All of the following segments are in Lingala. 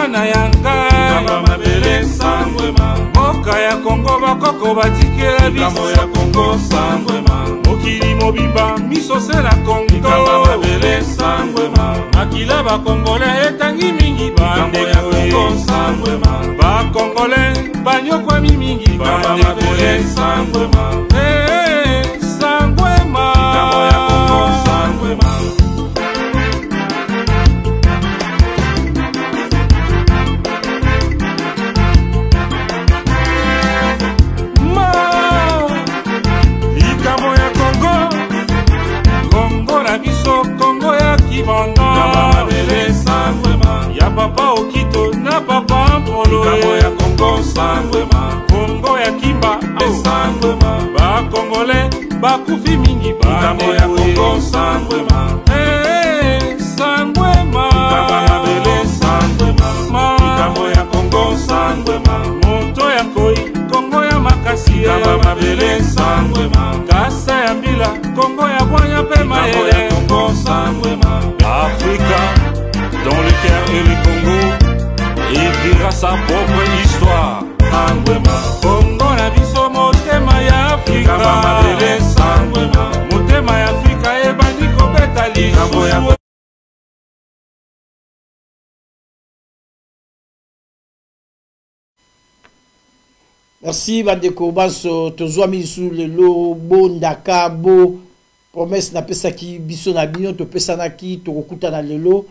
bana yanga Kamba mabele sangwema Moka ya Kongo bakoko batikela biso Likambo ya Kongo sangwema Mokili mobimba miso se na Kongo Kamba mabele sangwema Makila bakongole etangi mingi Likambo ya Kongo sangwema Bakongole banyokwa mingi Kamba mabele sangwema Sangwema Likambo ya Kongo sangwema Kongo ya Kibanda mabele sangwema ya papa Okito na papa Mpolo Likambo ya Kongo sangwema Kongo ya Kimba sangwema bakongole bakufi mingi Likambo ya Kongo sangwema sangwema Kamba mabele sangwema Likambo ya Kongo sangwema moto ya Koi Kongo ya Makasi Kamba mabele sangwema Kasa ya Mbila Kongo ya Bwanya Pema Likambo ya Kongo sangwema Africa, dans le cœur et le Congo, écrira sa propre histoire. Sangwema Congo na biso motema ya Afrika. Kamba mabele sangwema Motema ya Afrika ebandi kobeta lisusu. Merci bandeko baso tozwa misu lelo bondaka bo promesse na pesa ki biso na bino to pesa na ki to kokuta na lelo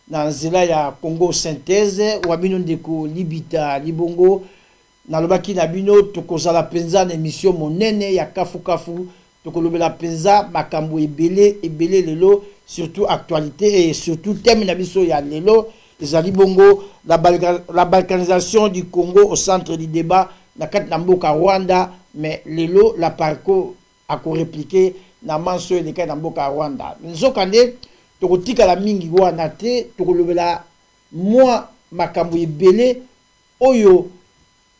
na nzela ya Congo synthèse wa bino ndeko libita libongo na lobaki na bino to kozala penza na émission monene ya kafu kafu to kolobela penza makambo ebele lelo surtout actualité et surtout thème na biso ya lelo ezali bongo la balkanisation du Congo au centre du débat na kat na mboka Rwanda mais lelo la parco a ko répliquer na manso le ka na mboka Rwanda nzokande to kotika la mingi wana te to kolobela moi makambo ebele oyo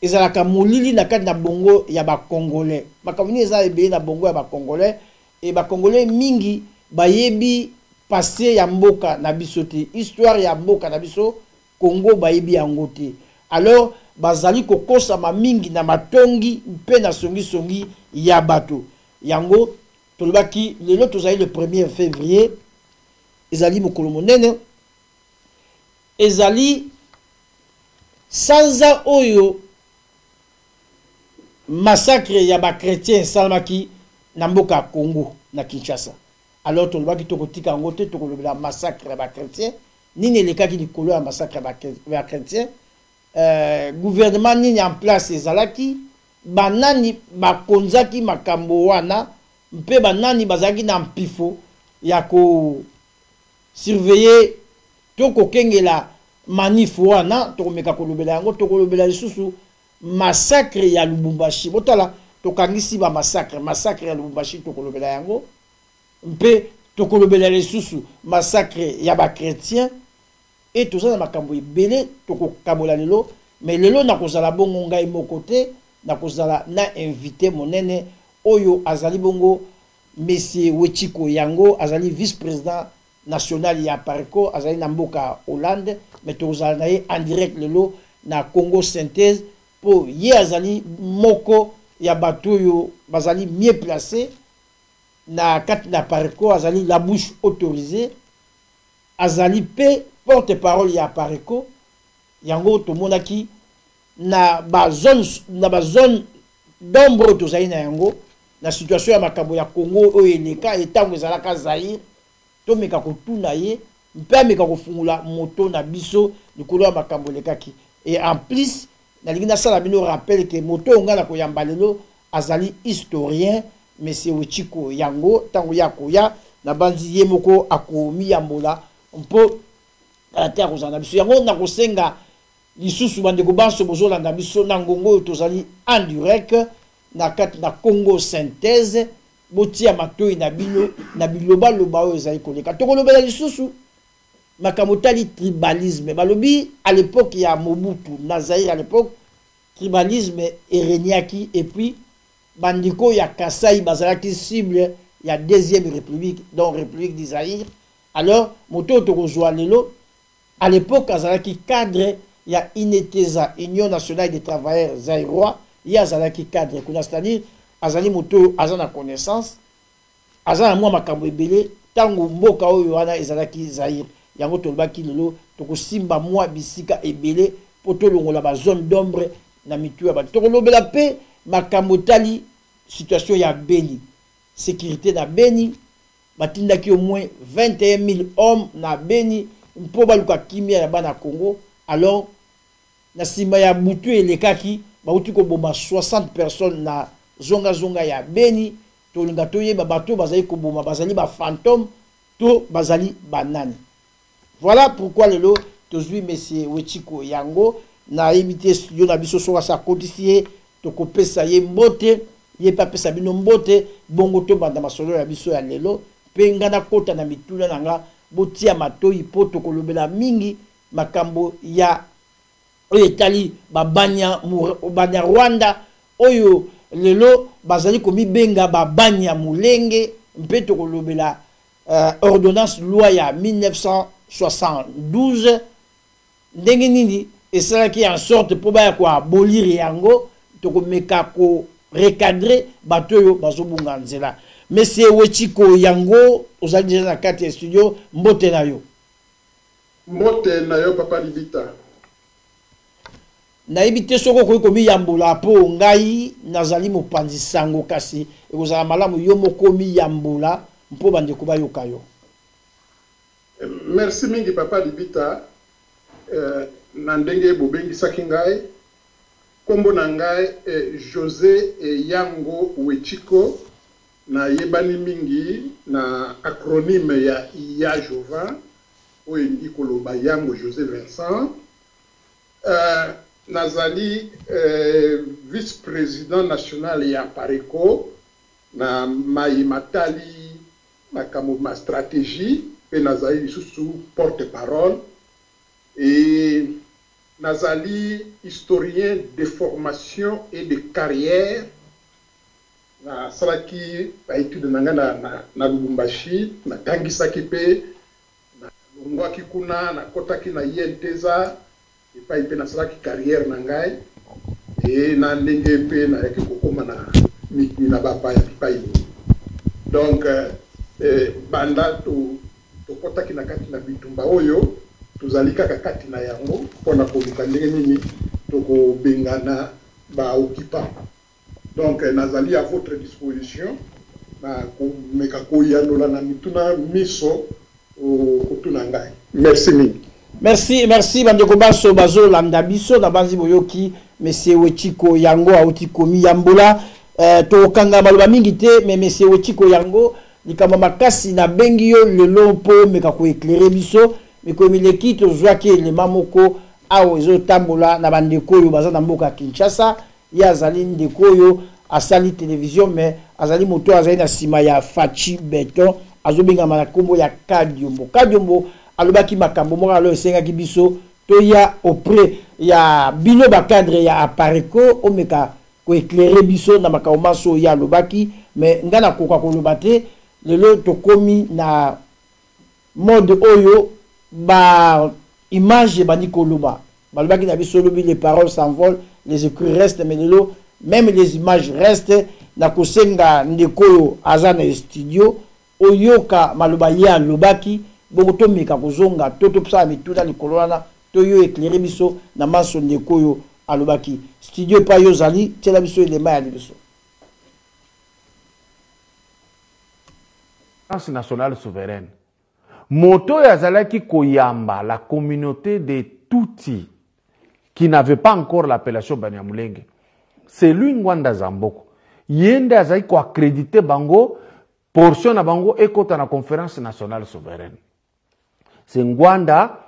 ezalaka molili na kat na bongo ya ba congolais makambo ni ezala ebele na bongo ya ba congolais et ba congolais mingi bayebi passé ya mboka na biso te histoire ya mboka na biso Congo bayebi yango te alors bazali kokosa mingi na matongi mpe na songi ya bato yango tolobaki lelo tozali le 1er février ezali mokolo monene ezali sanza oyo massacre ya ba chrétien esalamaki na mboka Congo na Kinshasa alors tolobaki tokotika yango te tokolobela massacre ya ba chrétien nini elekaki likolo ya massacre ya chrétien gouvernement nini en place ezalaki banani bakonzaki makambo wana mpe banani bazalaki na mpifo ya ko surveiller to kokengela manif wana tokomeka kolobela yango tokolobela lisusu massacre ya Lubumbashi botala tokangisi ba massacre ya Lubumbashi tokolobela yango mpe tokolobela lisusu massacre ya ba chrétien et tout ça na makambo ebele tokokabola lelo mais lelo na kozala bongo ngai moko te na kozala na invité monene oyo azali bongo monsieur Wechiko Yango azali vice-président national ya Parco azali na mboka Hollande mais tozala na ye en direct lelo na Congo synthèse po ye azali moko ya bato oyo bazali mieux placé na kati na Parco azali la bouche autorisée azali pe porte-parole ya Pareko yango tomonaki na ba zone d'ombre tozali na yango na situation ya makambo ya Congo oyo eleka etango ezalaka Zaire tomeka kotuna ye mpe ameka kofungula moto na biso likolo ya makambo elekaki et en plus nalingi nasala bino rappel ke moto onga na koyamba lelo azali historien monsieur Wechiko Yango tango ya koya na banzi ye moko akomi yambola mpo la terre kozala biso yango na kosenga lisusu bandeko banso bozolanda biso na ngongo tozali en direct na kati na Congo synthèse botia matoi na bino na biloba loba oyo ezali koleka tokolobela lisusu makambo tali tribalisme balobi à l'époque ya Mobutu na Zaire à l'époque tribalisme ereniaki et puis bandiko ya Kasai bazalaki cible ya deuxième république donc république du Zaire alors moto tokozwa lelo à l'époque azalaki cadre ya Ineteza Union nationale des travailleurs zaïrois ya azalaki cadre kuna, c'est-à-dire azali moto azana connaissance azana mwa makambo ebele tango mboka oyo wana ezalaki Zaïre yango tolobaki lelo tokosimba mwa bisika ebele po tolongola ba zone d'ombre na mitu ya bato tokolobela pe makambo tali situation ya Beni, sécurité na Beni batindaki au moins 21 000 hommes na Beni mpo baluka kimia ya bana Congo. Alors na sima ya butu elekaki bauti ko bomba 60 personnes na zonga ya Beni, tolinga toyeba bato bazali ko bomba bazali ba fantôme to bazali banani. Voilà pourquoi lelo tozui monsieur Wechiko Yango na imité studio na biso soka sa kodisier to kopesa ye mbote ye pa pesa bino mbote bongo to banda masolo ya biso ya lelo pe ngana kota na mitula nanga botia matoi po to kolobela mingi makambo ya oyo etali babanya Rwanda oyo lelo bazali komibenga babanya mulenge mpe to kolobela ordonnance loi ya 1972 ndenge nini esalaki en sorte po baya ko abolir yango to komeka ko recadrer bato oyo bazobunga nzela. Monsieur Wechiko Yango ozali déjà na kati ya studio, mbote na yo. Mbote na yo papa Libita. Na ibite soko ko komi yambola po ngai nazali mopanzi sango kasi ekozala malamu yo mokomi yambola mpo bande ko bayoka yo. Merci mingi papa Libita. Na ndenge bobengisaki ngai kombo na ngai José Yango Wechiko na yebani mingi na acronyme ya Jova oyo ikoloba Yango José Vincent. Nazali vice-président national ya Pareco na matali makambo ma stratégie pe nazali sous porte-parole et nazali historien de formation et de carrière na salaki ba étude nanga na Lubumbashi na tangisaki pe na longwaki kuna na kotaki na Yenteza et pa ipe na salaki carrière na ngai et na ndenge pe na yaki kokoma na mikni na bapa ya pipai. Donc banda to kotaki na kati na bitumba oyo tuzalika kakati na yango pona koluka ndenge nini toko bengana ba occupant. Donc nazali à votre disposition na komeka koyandola na mituna miso kotuna ngai. Merci mingi. Merci bandeko baso bazo landa biso na banzi boyoki monsieur Wechiko Yango auti komi yambola to kanga maloba mingi te mais monsieur Wechiko Yango likama makasi na bengi yo lelo po meka ko éclairer biso mais comme il est to zwaki le mamoko awo zo tambola na bandeko yo baza na mboka Kinshasa ya zali ndeko yo asali télévision mais azali moto azali na sima ya Fachi Beton azobenga malakombo ya Kadiombo alobaki makambo moko alo esengaki biso to ya auprès ya bino ba cadre ya Pareco omeka ko éclairer biso na makambo maso ya alobaki mais ngana koka koloba te lelo tokomi na mode oyo ba image bani koloba balobaki na biso lobi les paroles s'envolent les écrits restent mais lelo même les images restent na kosenga ndekoyo azana studio oyoka maloba ya alobaki bongo to meka kozonga toto psa mituna likolo wana to yo éclairer biso na maso ndekoyo alobaki studio pa yo zali tela biso elema ya biso. Nationale souveraine moto yazalaki koyamba la communauté de Tutsi qui n'avait pas encore l'appellation Banyamulenge, c'est lui Ngwanda Zamboko yende azalaki ko accréditer bango portion na bango ekota na conférence nationale souveraine. C'est Ngwanda.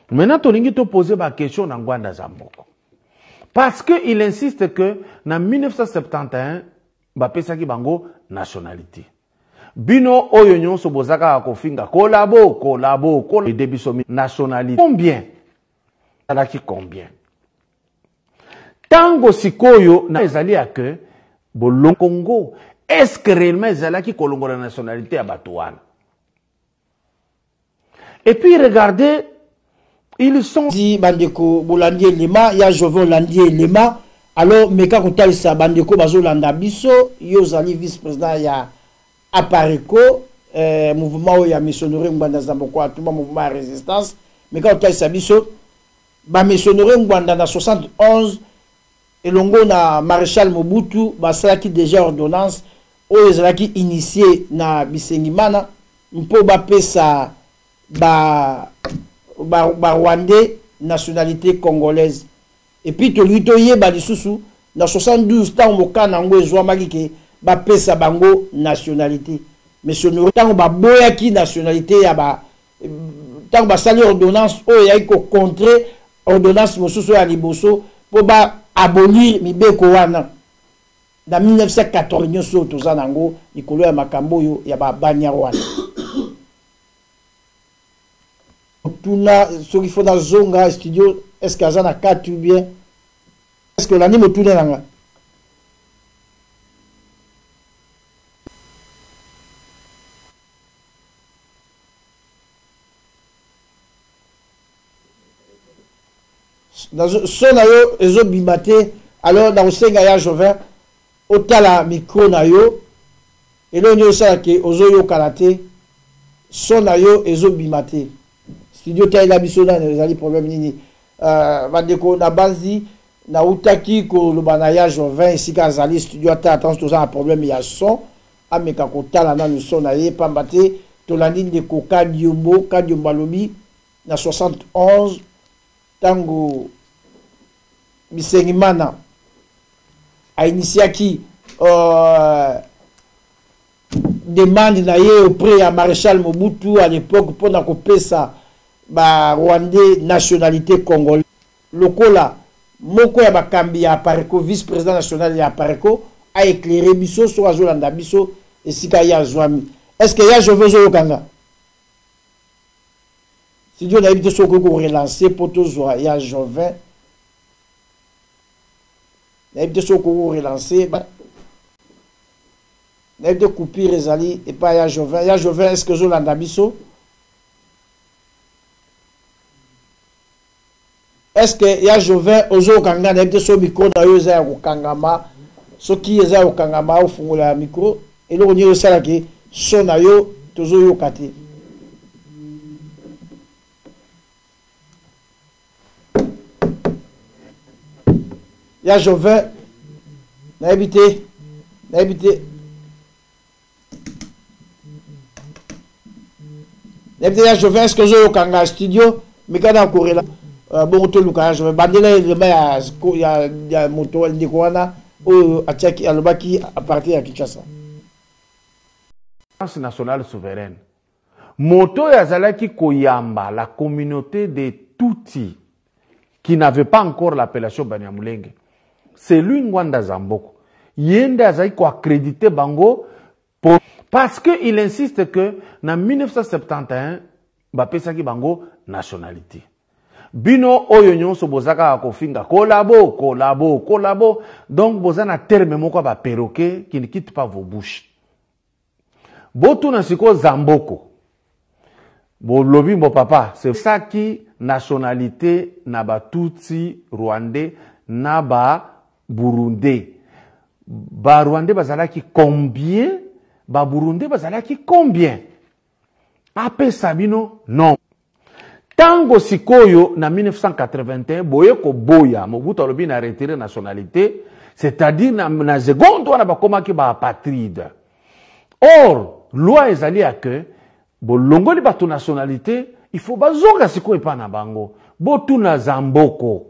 Maintenant tolingi to poser ma question na Ngwanda Zamboko parce que il insiste que na 1971 bapesaki bango nationalité. Bino oyo nyonso bozaka kofinga kolabo et debisomi nationalité combien alaki combien tango sikoyo na ezali ya que bolon Congo est-ce que réellement ezalaki kolongo la nationalité ya Batouane. Et puis regardez Ils sont dit bandeko bolandi elema ya Joven olandi elema alors meka kotalisa bandeko bazolanda biso yo zali vice-président ya Apareco mouvement ya missionnaire Ngwanda Zamboko atuma mouvement ya résistance meka kotalisa biso ba missionnaire Ngwanda na 71 elongo na maréchal Mobutu basalaki déjà ordonnance oyo ezalaki initié na Bisengimana mpo bapesa ba Rwandais nationalité congolaise et puis tolui toyeba lisusu na 72 tant mokana ngo ezwamaki ke bapesa bango nationalité mais sono tant baboyaki nationalité ya ba tant basali ordonnance oyo yaki ko contrer ordonnance mosusu ya liboso po ba abolir mibeko wana na 1980 nyonso toza nango likolo ya makambo oyo ya babanya wana tuna soki fona zonga studio est-ce que azana katu bien est-ce que lani motuna nanga sona yo ezo bimate alors dans osenga ya Joven otala micro na yo elo nyo sala ke ozo yo kalate sona yo ezo bimate studio taila biso na ezali problème nini bandeko na banzi na utaki ko lobana ya Joven esika azali studio ata attention toza na problème ya son ameka kotala na le son na ye pambate tolandi ndeko Kadiombo lobi na 71 tango Bisengimana a initiaki demande na ye auprès ya maréchal Mobutu à l'époque pour na kopesa ba Rwandais nationalité congolaise lokola moko ya bakambi ya Apareco vice-président national ya Apareco a éclairé biso sur azolanda biso esika ya zwami est-ce que ya Joven zo yokanga si Dieu n'a évité ce que vous relancez pour tous ya Joven n'a évité ce que vous relancez n'a évité couper Rezali et pas ya Joven est-ce que zo landa biso est-ce que ya Joven ozo kanga na évité so micro na yo za kokangama soki eza kokangama ofungola micro eloko nyo sala ke so na yo tozo yo kate ya Joven na évité ya Joven est-ce que zo yo kanga studio mikana korela bon to luka Joven bandela ya moto ndiko wana o atiaki alobaki à partir ya Kinshasa nationale souveraine moto yazalaki koyamba la communauté de Tutsi qui n'avait pas encore l'appellation Banyamulenge c'est lui Ngwanda Zamboko yende azali ko accréditer bango parce que il insiste que en 1971 bapesaki bango nationalité bino oyo nyonso bozaka kofinga kolabo donc bozana terme moko ba perroquet qui ne quitte pas vos bouches botuna siko Zamboko bolobi mbo papa c'est ça qui nationalité na ba Tutsi Rwandais na ba Burundais ba Rwandais bazalaki combien ba Burundais bazalaki combien ape sabino non tango sikoyo na 1981 boye ko boya Mobutu alobi na retiré nationalité c'est-à-dire na seconde wana bakomaki ba apatride or loi ezali ya que bolongoli bato nationalité il faut bazonga sikoyo pa na bango botuna Zamboko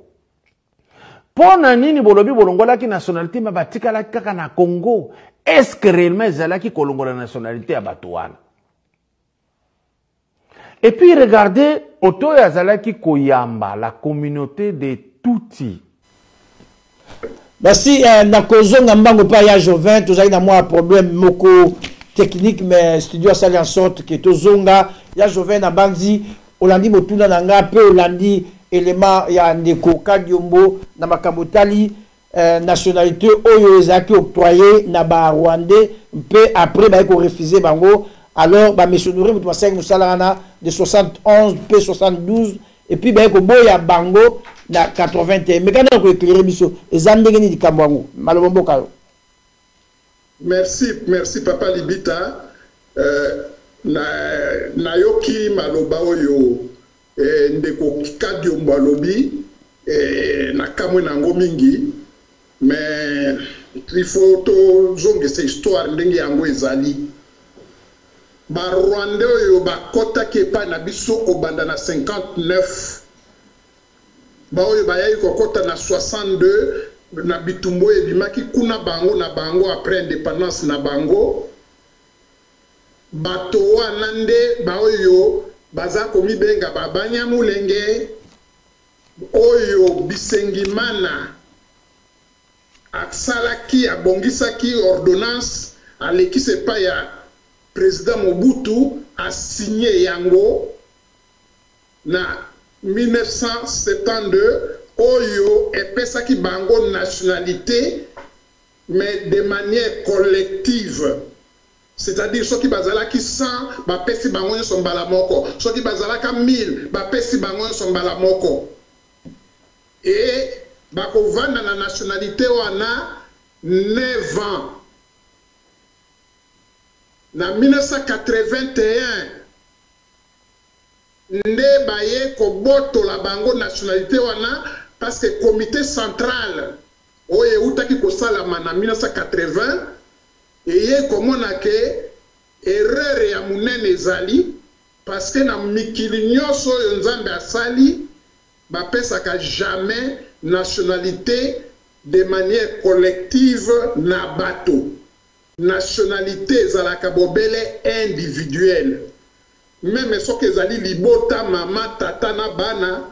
pona nini bolobi bolongolaki nationalité ma batikala kaka na Congo est-ce que réellement ezalaki kolongola nationalité ya bato wana et puis regardez Oto Yazalaki Koyamba, la communauté des Tutsi. Merci, Nakozonga Mbango pa ya Joven, tous avez un problème moko technique, mais studio a sali en sorte que Tozonga, ya Joven na banzi, Olandi Motuna Nanga, pe Olandi élément ya Ndeko Kadiombo, na Makamotali, nationalité Oyo Ezaki octroyé, na ba Rwandais, pe après, ba eko refusé bango. Alors, bah, M. Nouri, de 71 P72, et puis ba ko boya bango na 81 mais quand ko éclairer biso ezandenge ni dikamwango malobombo kayo. Merci Papa Libita. Nayoki maloba oyo ndeko Kadio Mbalobi na kamwe nango mingi, mais il faut to zonge cette histoire ndenge yango ezali. Ba Rwanda oyo bakota kepa na biso obanda na 59, ba oyo bayayi kokota na 62 na bitumbo ebimaki kuna bango na bango après indépendance na bango. Bato wana nde ba oyo baza komi benga babanya mulenge oyo Bisengimana aksalaki abongisaki ordonnance aleki sepa ya président Mobutu a signé yango na 1972 oyo epesaki bango nationalité mais de manière collective. C'est-à-dire ceux qui bazalaki 100 bapesi bango son balamoko, ceux qui bazalaka 1000 bapesi bango son balamoko. Et bakovanda na nationalité wana 9 ans. Na 1981 nde baye koboto la bango nationalité wana parce que comité central oye utaki kosalama na 1980 eye komona ke erreur ya munene ezali parce que na mikili nyonso oyo Nzambe asali bapesaka jamais nationalité de manière collective na bato. Nationalité ezalaka bobele individuelle. Même soki ezali libota mama tata na bana,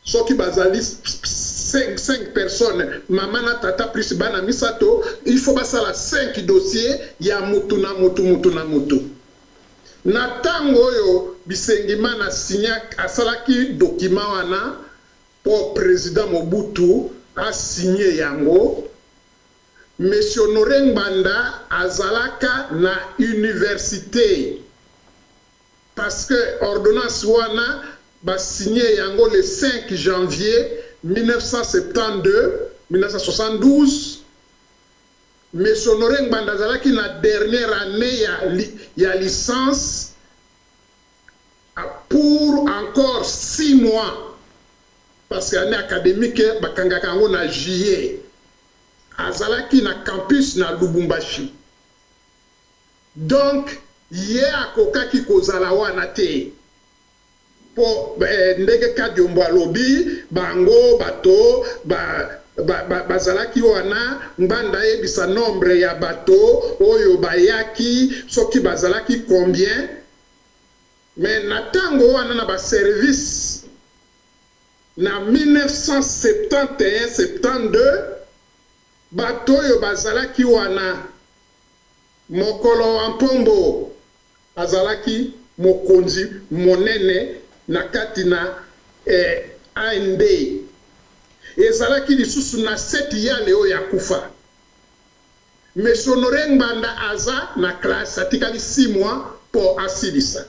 soki bazali 5 personnes, maman na tata plus bana misato, il faut basala 5 dossiers ya mutu na mutu mutu na mutu. Na tango oyo Bisengimana signa asalaki document wana pour président Mobutu a signé yango. Monsieur Honoré Ngbanda azalaka na université parce que ordonnance wana ba signé yango le 5 janvier 1972. Monsieur Honoré Ngbanda azalaki na dernière année ya licence pour encore 6 mois parce que l'année académique bakangaka yango na juillet. Azalaki na campus na Lubumbashi. Donc, ye akokaki kozala wana te. Po ndege Kadio Mbalobi, bango, bato, bazalaki wana, Ngbanda yebisa nombre ya bato, oyo bayaki, soki bazalaki combien. Mais na tango wana na ba service, na 1971-72, bato yo bazalaki wana mokolo wa mpombo azalaki mokonzi monene na kati na AND ezalaki lisusu na 7 yale oyo ya kufa. Monsieur Honoré Ngbanda aza na classe atikali 6 mois po asilisa.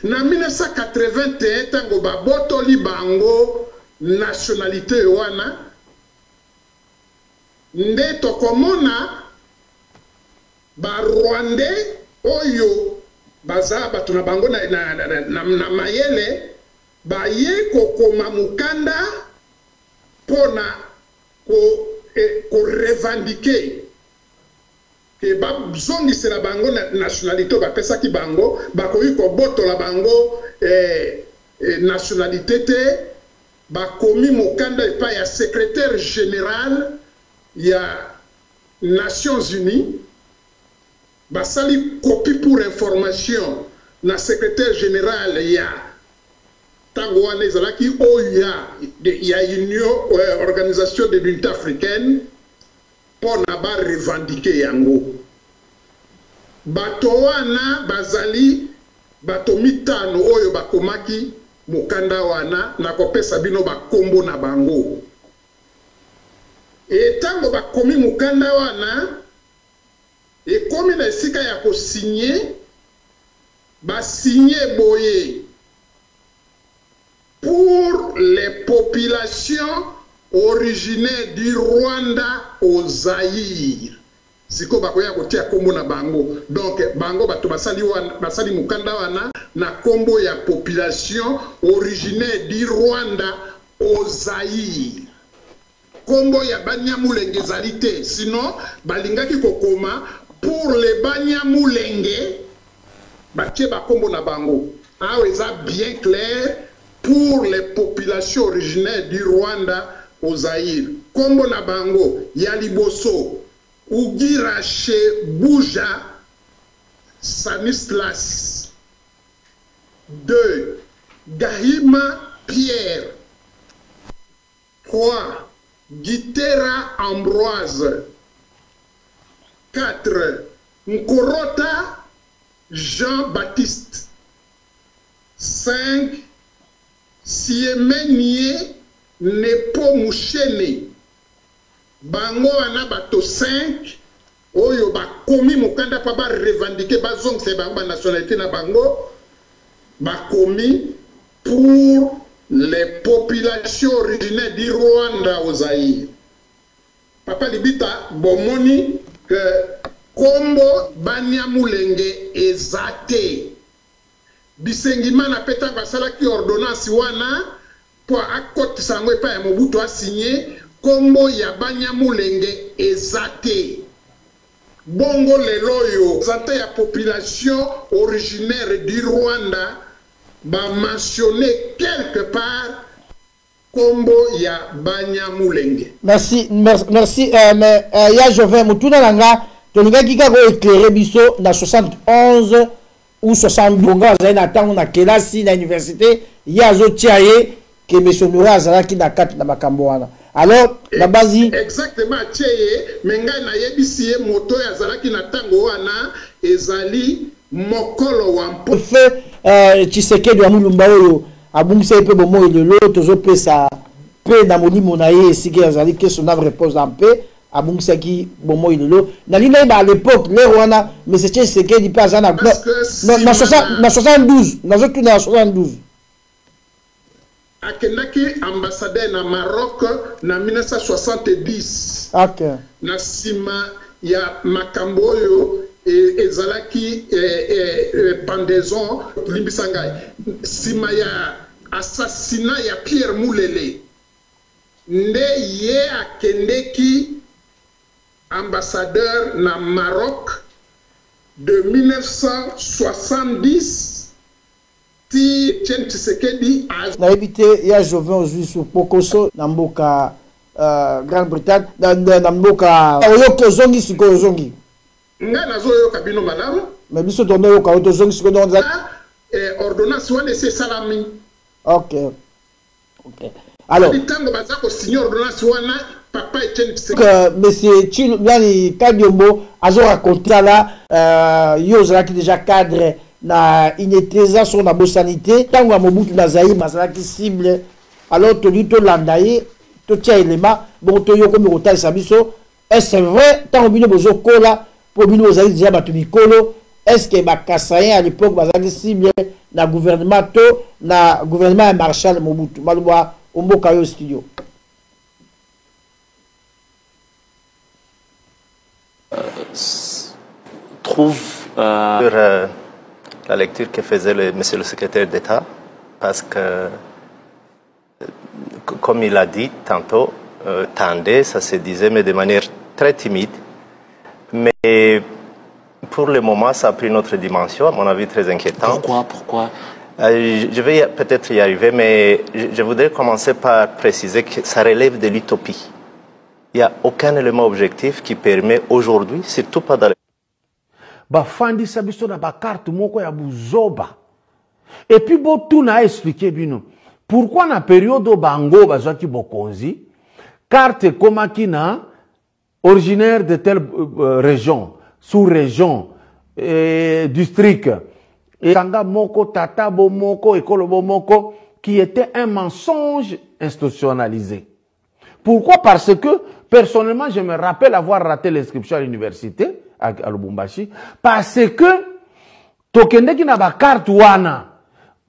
Na 1981 tango babotoli bango nationalité wana nde tokomona ba Rwandais oyo baza bato na bango na mayele baye kokoma mukanda pona ko revendiquer ke bazongisela bango na nationalité bapesaki bango bakoki kobotola bango nationalité te bakomi mukanda epai ya secrétaire général ya Nations Unies basali copie pour information na secrétaire général ya tango wana ezalaki oya ya Union Organisation de l'Unité africaine pona ba revendiquer yango bato wana bazali bato mitano oyo bakomaki mukanda wana na kopesa bino bakombo na bango. Et tango bakomi mukanda wana ekomi na esika ya ko signer ba signer boye pour les populations originaires du Rwanda au Zaïre. Siko bakoya kotia kombo na bango. Donc bango bato basali mukanda wana na kombo ya population originaire du Rwanda au Zaïre. Kombo ya Banyamulenge ezali te, sinon balingaki kokoma pour les Banyamulenge batie bakombo na bango. Awa eza bien clair pour les populations originaires du Rwanda au Zaïre. Kombo na bango ya liboso Ugirache Bouja Sanislas. 2. Gahima Pierre. 3. Gitera Ambroise. 4. Nkorota Jean-Baptiste. 5. Siemenie Nepo Mouchene. Bango wana bato 5 oyo bakomi mokanda pa ba revendiquer bazong se bango ba nationalité na bango bakomi pour les populations originaires du Rwanda au Zaïre. Papa Libita bomoni que kombo Banyamulenge ezate bisengima na peta basala ki ordonnance wana po akoti sango pa ya Mobutu a signé kombo ya Banyamulenge ezate. Bongo leloyo zate ya population originaire du Rwanda ba mentionné quelque part kombo ya Banyamulenge. Merci, merci. Mais ya Joven Mutuna Nanga, tolinga kika ko éclairer biso na 71 ou 72 nga za na tango na kelasi na université ya zo tiaye que monsieur Noura azalaki na kati na makambo wana. Alors la base exactement tiaye menga na yebisi moto ya zalaki na tango wana ezali mokolo wa mpo fait Tshisekedi wa Mulumba oyo abungisa pe bomo ilelo tozo pesa pe na molimo na ye sike azali que son âme repose en paix abungisa ki bomo ilelo na lina ba à l'époque le wana mais c'est Tshisekedi pas ça na 72 na zotu na 72 akendaki ambassadeur na Maroc na 1970. OK. Na sima ya makambo oyo ezalaki pendaison limbisangai sima ya assassinat ya Pierre Mulele nde ye akendeki ambassadeur na Maroc de 1970 ti Tshisekedi na évité ya Joven aujourd'hui sur Pokoso na mboka Grande-Bretagne na mboka oyoka zongi siko zongi nga nazoyoka bino malamu mais biso tondo yoka oto zongi siko donc ordonnance wana c'est salami. OK. OK. Alors tango bazako signer ordonnance wana papa Etienne Tshisekedi monsieur Chino yani Kadiombo azo raconter là yo zalaki déjà cadre na inétreza sur la sanité tango Mobutu na Zaïre mazalaki cible alors to dit to landaye to tia élément bon to yo comme rotal sabiso est-ce vrai tango bino bozo kola pour bino bozali déjà batu mikolo est-ce que bakasayen à l'époque bazalaki cible na gouvernement to na gouvernement Marshal Mobutu malwa omboka yo studio trouve la lecture que faisait monsieur le secrétaire d'État, parce que, comme il a dit tantôt, tendait, ça se disait, mais de manière très timide. Mais pour le moment, ça a pris une autre dimension, à mon avis très inquiétant. Pourquoi je vais peut-être y arriver, mais je voudrais commencer par préciser que ça relève de l'utopie. Il n'y a aucun élément objectif qui permet aujourd'hui, surtout pas dans les... bafandisa biso na bakarte moko ya buzoba et puis botuna a expliqué bino pourquoi na période o bango bazwaki bokonzi carte ekomaki na originaire de telle région sous-région district et tanga moko tata bo moko ekolo bo moko qui était un mensonge institutionnalisé. Pourquoi? Parce que personnellement je me rappelle avoir raté l'inscription à l'université à Lubumbashi parce que tokendeki na ba carte wana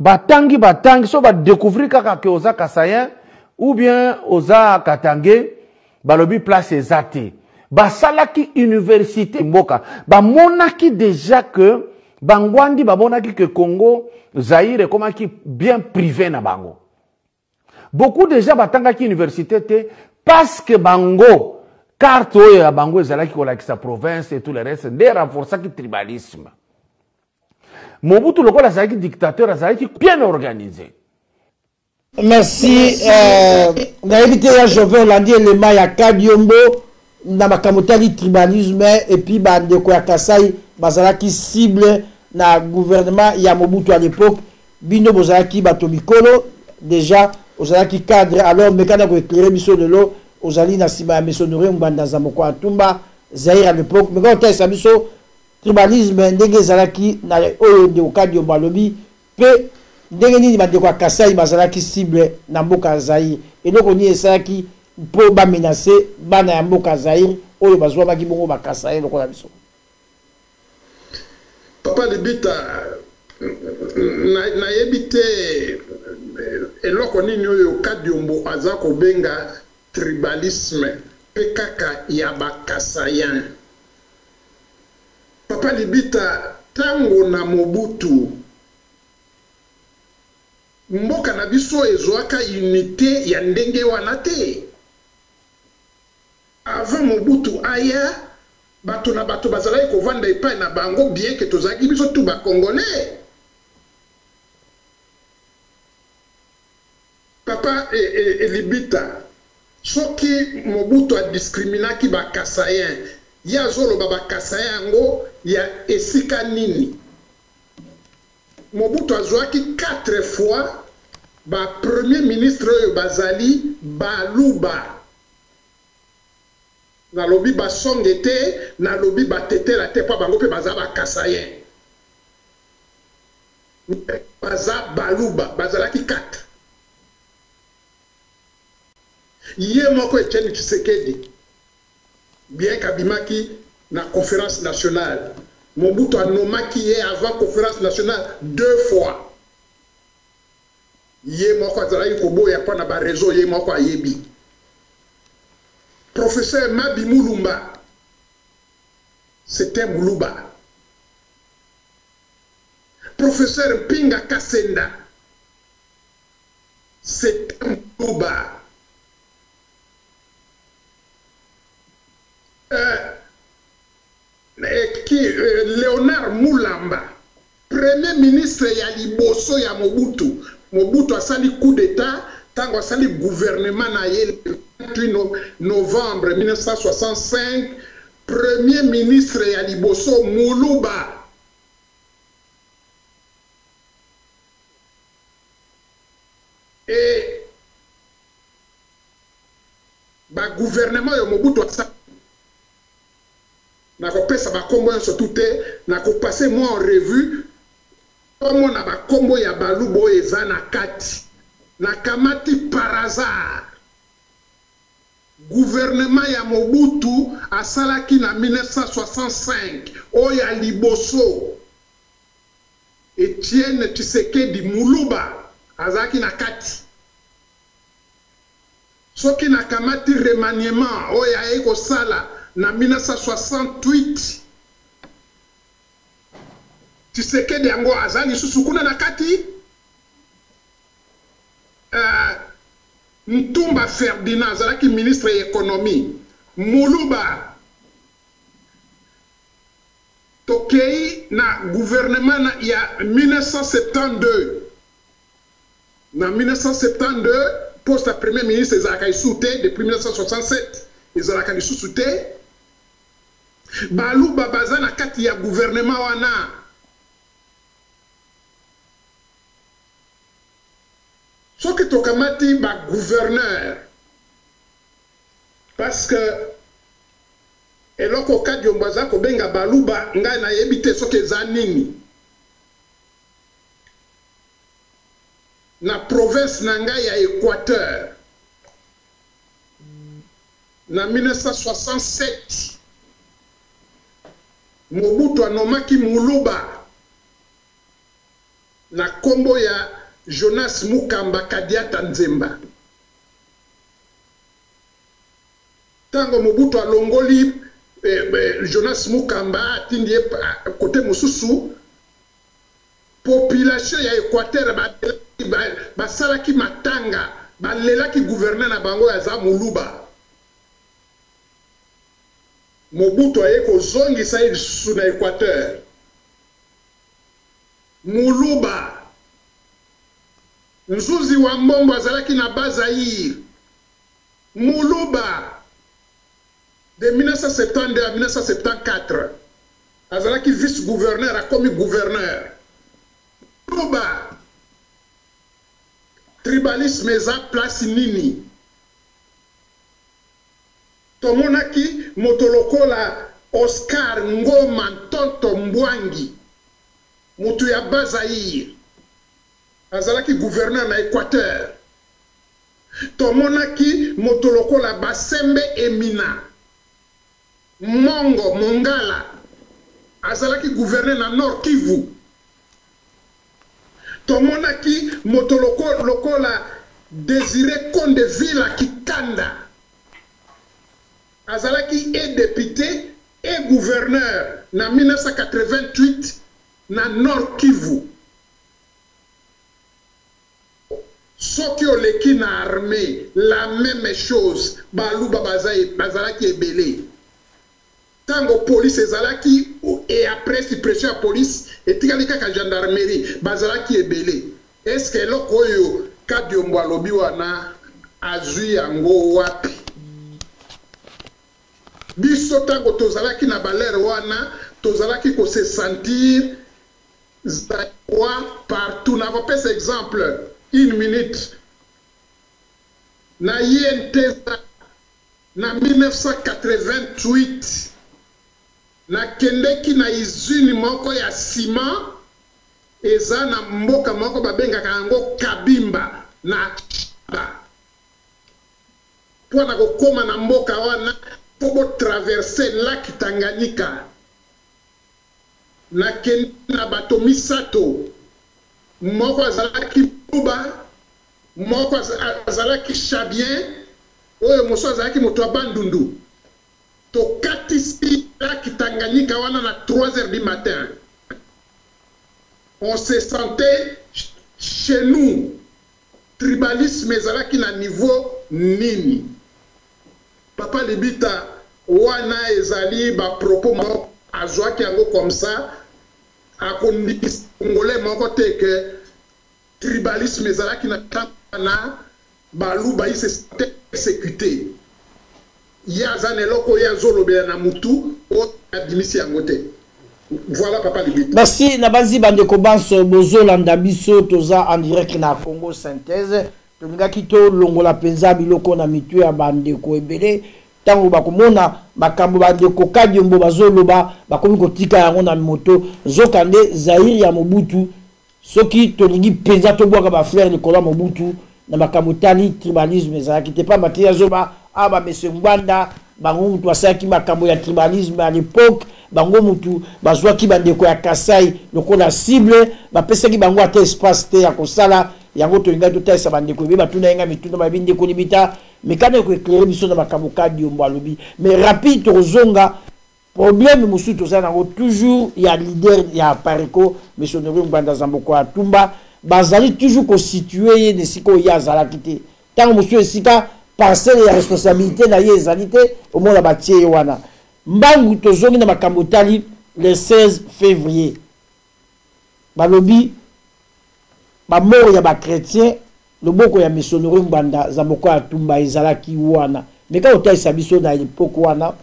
batangi so ba découvrir kaka ke oza kasayen ou bien oza katange balobi place ezate basalaki université mboka bamonaki déjà que bangwandi bamonaki que Congo Zaïre komaki bien privé na bango beaucoup déjà batangaki université te parce que bango carte oyo ya bango ezalaki kolakisa province et tout le reste nde renforçaki tribalisme. Mobutu lokola azalaki dictateur azalaki bien organisé. Merci. Nayebi te ya Joven Olandi elema ya Kadiombo na makamotali tribalisme et puis bandeko ya Kasai bazalaki cible na gouvernement ya Mobutu à l'époque. Bino bozalaki bato mikolo déjà ozalaki cadre alors mekana ko éclairer biso de l'eau ozali na sima ya mesonnerie mbanda za moko atumba Zaire à l'époque mais quand on biso tribalisme ndenge ezalaki na oyo de Kadiombo balobi pe ndenge nini bandeko ya Kasai bazalaki cible na mboka Zaire eloko ni esalaki po ba menacer bana ya mboka Zaire oyo bazwa baki bongo ba Kasai lokola biso. Papa Libita na yebite eloko nini oyo Kadiombo aza kobenga tribalisme pe kaka ya bakasayan. Papa Libita tango na Mobutu mboka na biso ezwaka unité ya ndenge wana te. Avant Mobutu aya bato na bato bazalaki kovanda epai na bango bien que tozalaki biso tout ba congolais. Papa Libita soki Mobutu a discriminaki ba kasayen ya zolo ba kasayen ngo ya esika nini. Mobutu azwaki 4 fois ba premier ministre oyo bazali Baluba. Na lobi ba songete na lobi ba tetela te pa bango pe baza ba kasayen. Baza Baluba bazalaki 4. Yé moko Etienne Tshisekedi bien kabimaki na conférence nationale. Mobutu a nomaki yé avant conférence nationale 2 fois. Yé moko azalaki koboya pa na ba réseau yé moko ayebi. Professeur Mabi Moulumba, c'était Mouluba. Professeur Pinga Kasenda, c'était Mouluba. Léonard Moulamba, premier ministre ya liboso ya Mobutu. Mobutu a sali coup d'état, tango a sali gouvernement na ye 28 novembre 1965, premier ministre ya liboso Mouluba. Et ba gouvernement ya Mobutu a sali na kopesa ba kombo surtout te na ko passer moi en revue comme on a ba kombo ya Balubo eza na kati na kamati par hasard gouvernement ya Mobutu asalaki na 1965 oya liboso Etienne Tshisekedi Mouluba azaki na kati soki na kamati remaniement oya eko sala na 1968 Tshisekedi yango azali susu kuna na kati Ntumba Ferdinand azalaki ministre ya économie Mouluba tokei na gouvernement ya 1972 na 1972 poste à premier ministre ezalaka lisusu depuis 1967 ezalaka lisusu te Baluba baza na kati ya gouvernement wana soki tokamati ba gouverneur parce que eloko Kadiombo aza kobenga Baluba ngai nayebi te soki eza nini na province na ngai ya Équateur na 1967 Mobutu anomaki Mouluba na kombo ya Jonas Mukamba Kadiata Nzemba. Tango Mobutu alongoli Jonas Mukamba atindie côté mosusu population ya Équateur basalaki matanga balelaki gouverneur na bango ya za Muluba. Mobutu aye kozongisa lisusu na Équateur. Muluba Nzuzi wa Mbombo azalaki na Bazaïr. Muluba de 1972 à 1974 azalaki vice-gouverneur a commis gouverneur. Muluba tribalisme eza place nini. Tomonaki motolokola Oscar Ngoma Ntonto Mbwangi mutu ya Bazaïr azalaki gouverneur na Équateur. Tomonaki motolokola Basembe Emina Mongo Mongala azalaki gouverneur na Nord Kivu. Tomonaki motolokola Désiré Kondevila Kikanda azalaki et député et gouverneur na 1988 na Nord Kivu. Soki oleki na armée, la même chose, Baluba bazalaki ebele. Tango police ezalaki et après suppression ya police etikali kaka gendarmerie bazalaki ebele. Est-ce que lokoyo Kadiombo alobi wana azui yango wapi? Biso tango tozalaki na balere wana tozalaki ko se sentir partout. N'avons pas exemple. Une minute. Na INTESA na 1988 na kendeki na izuni moko ya ciment eza na mboka moko babengaka yango Kabimba na Chaba. Pona kokoma na mboka wana po traverser lac Tanganyika na kende na bato misato moko azalaki Buba moko azalaki Chabien oyo moso azalaki moto Bandundu to katisi lac Tanganyika wana na 3h du matin. On se sentait chez nous. Tribalisme ezalaki na niveau nini. Papa Libita wana ezali ba propos moko azwaki yango comme ça akondisi Congolais moko teke tribalisme ezalaki na tapana Baluba il se sentait exécuté. Yazane loko yazolobe na mutu o adimisi yangote. Voilà Papa Libita. Merci Nabazi Bandeko Banso Bozo Landabiso toza en direct na Congo Synthèse. Tolingaki to longola penza biloko na mitu ya bandeko ebele. Tango bakomona makambo bandeko Kadiombo bazoloba bakomi kotika yango na moto zokande Zaire ya Mobutu soki tolingi penza to bwaka ba frère Nicolas Mobutu na makambo tali tribalisme ezalaki te pa matia zoba aba monsieur Ngwanda bango mutu asaki makambo ya tribalisme à l'époque bango mutu bazwaki bandeko ya Kasai lokola cible bapesaki bango ate espace te ya kosala yango tolinga totalisa bandeko be batuna yenga mituna babinde ko libita mekane ko éclairer biso na makambo Kadiombo alobi mais rapide tozonga problème musu tozana ngo toujours ya leader ya Pareko monsieur Honoré Ngwanda Zamboko Atumba bazali toujours constitué de siko ya zalaki te tant monsieur esika parcelle ya responsabilité na ye ezalite au moins la batie wana mbangu tozongi na makambo tali le 16 février balobi ba mort ya ba chrétien loboko ya monsieur Honoré Ngwanda Zamboko Atumba ezalaki wana mais quand on a biso na l'époque wana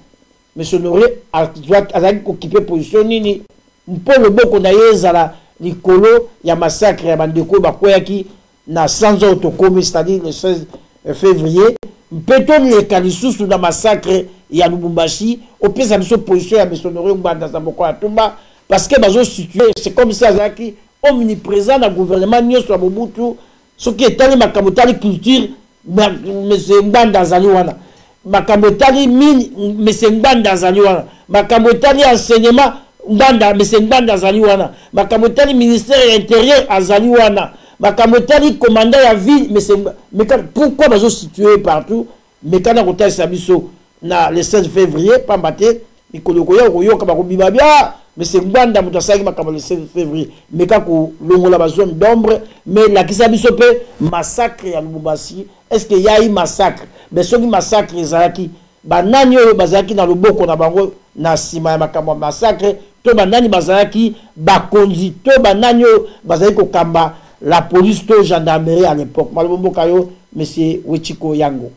monsieur Honoré azalaki occupé position nini mpo loboko na ye ezala likolo ya massacre ya bandeko bakweyaki na 100 ans tokomi c'est-à-dire le 16 février mpeto leka lisusu na massacre ya Lubumbashi opesa biso position ya monsieur Honoré Ngwanda Zamboko Atumba parce que bazo situé c'est comme ça azalaki omniprésent na gouvernement nyonso ya Mobutu soki etali makambo tali culture monsieur Ngwanda azali wana makambo tali mine monsieur Ngwanda azali wana makambo tali enseignement Nganda monsieur Nganda azali wana makambo tali ministère de l'intérieur azali wana makambo tali commandant ya ville mais pourquoi bazo situé partout mais kana kota sabiso na le 16 février pambate mikolo koyoka bakobima bia monsieur Nganda muto asaki makambo le 16 février mais kako longola ba zone d'ombre mais la kisabiso pe massacre ya Lubumbashi est-ce que y a eu massacre mais soki massacre ezalaki banani oyo bazalaki na loboko na bango na sima ya makambo massacre to banani bazalaki bakonzi to banani oyo bazali kokamba la police to gendarmerie à l'époque malobombo kayo monsieur Wechiko Yango.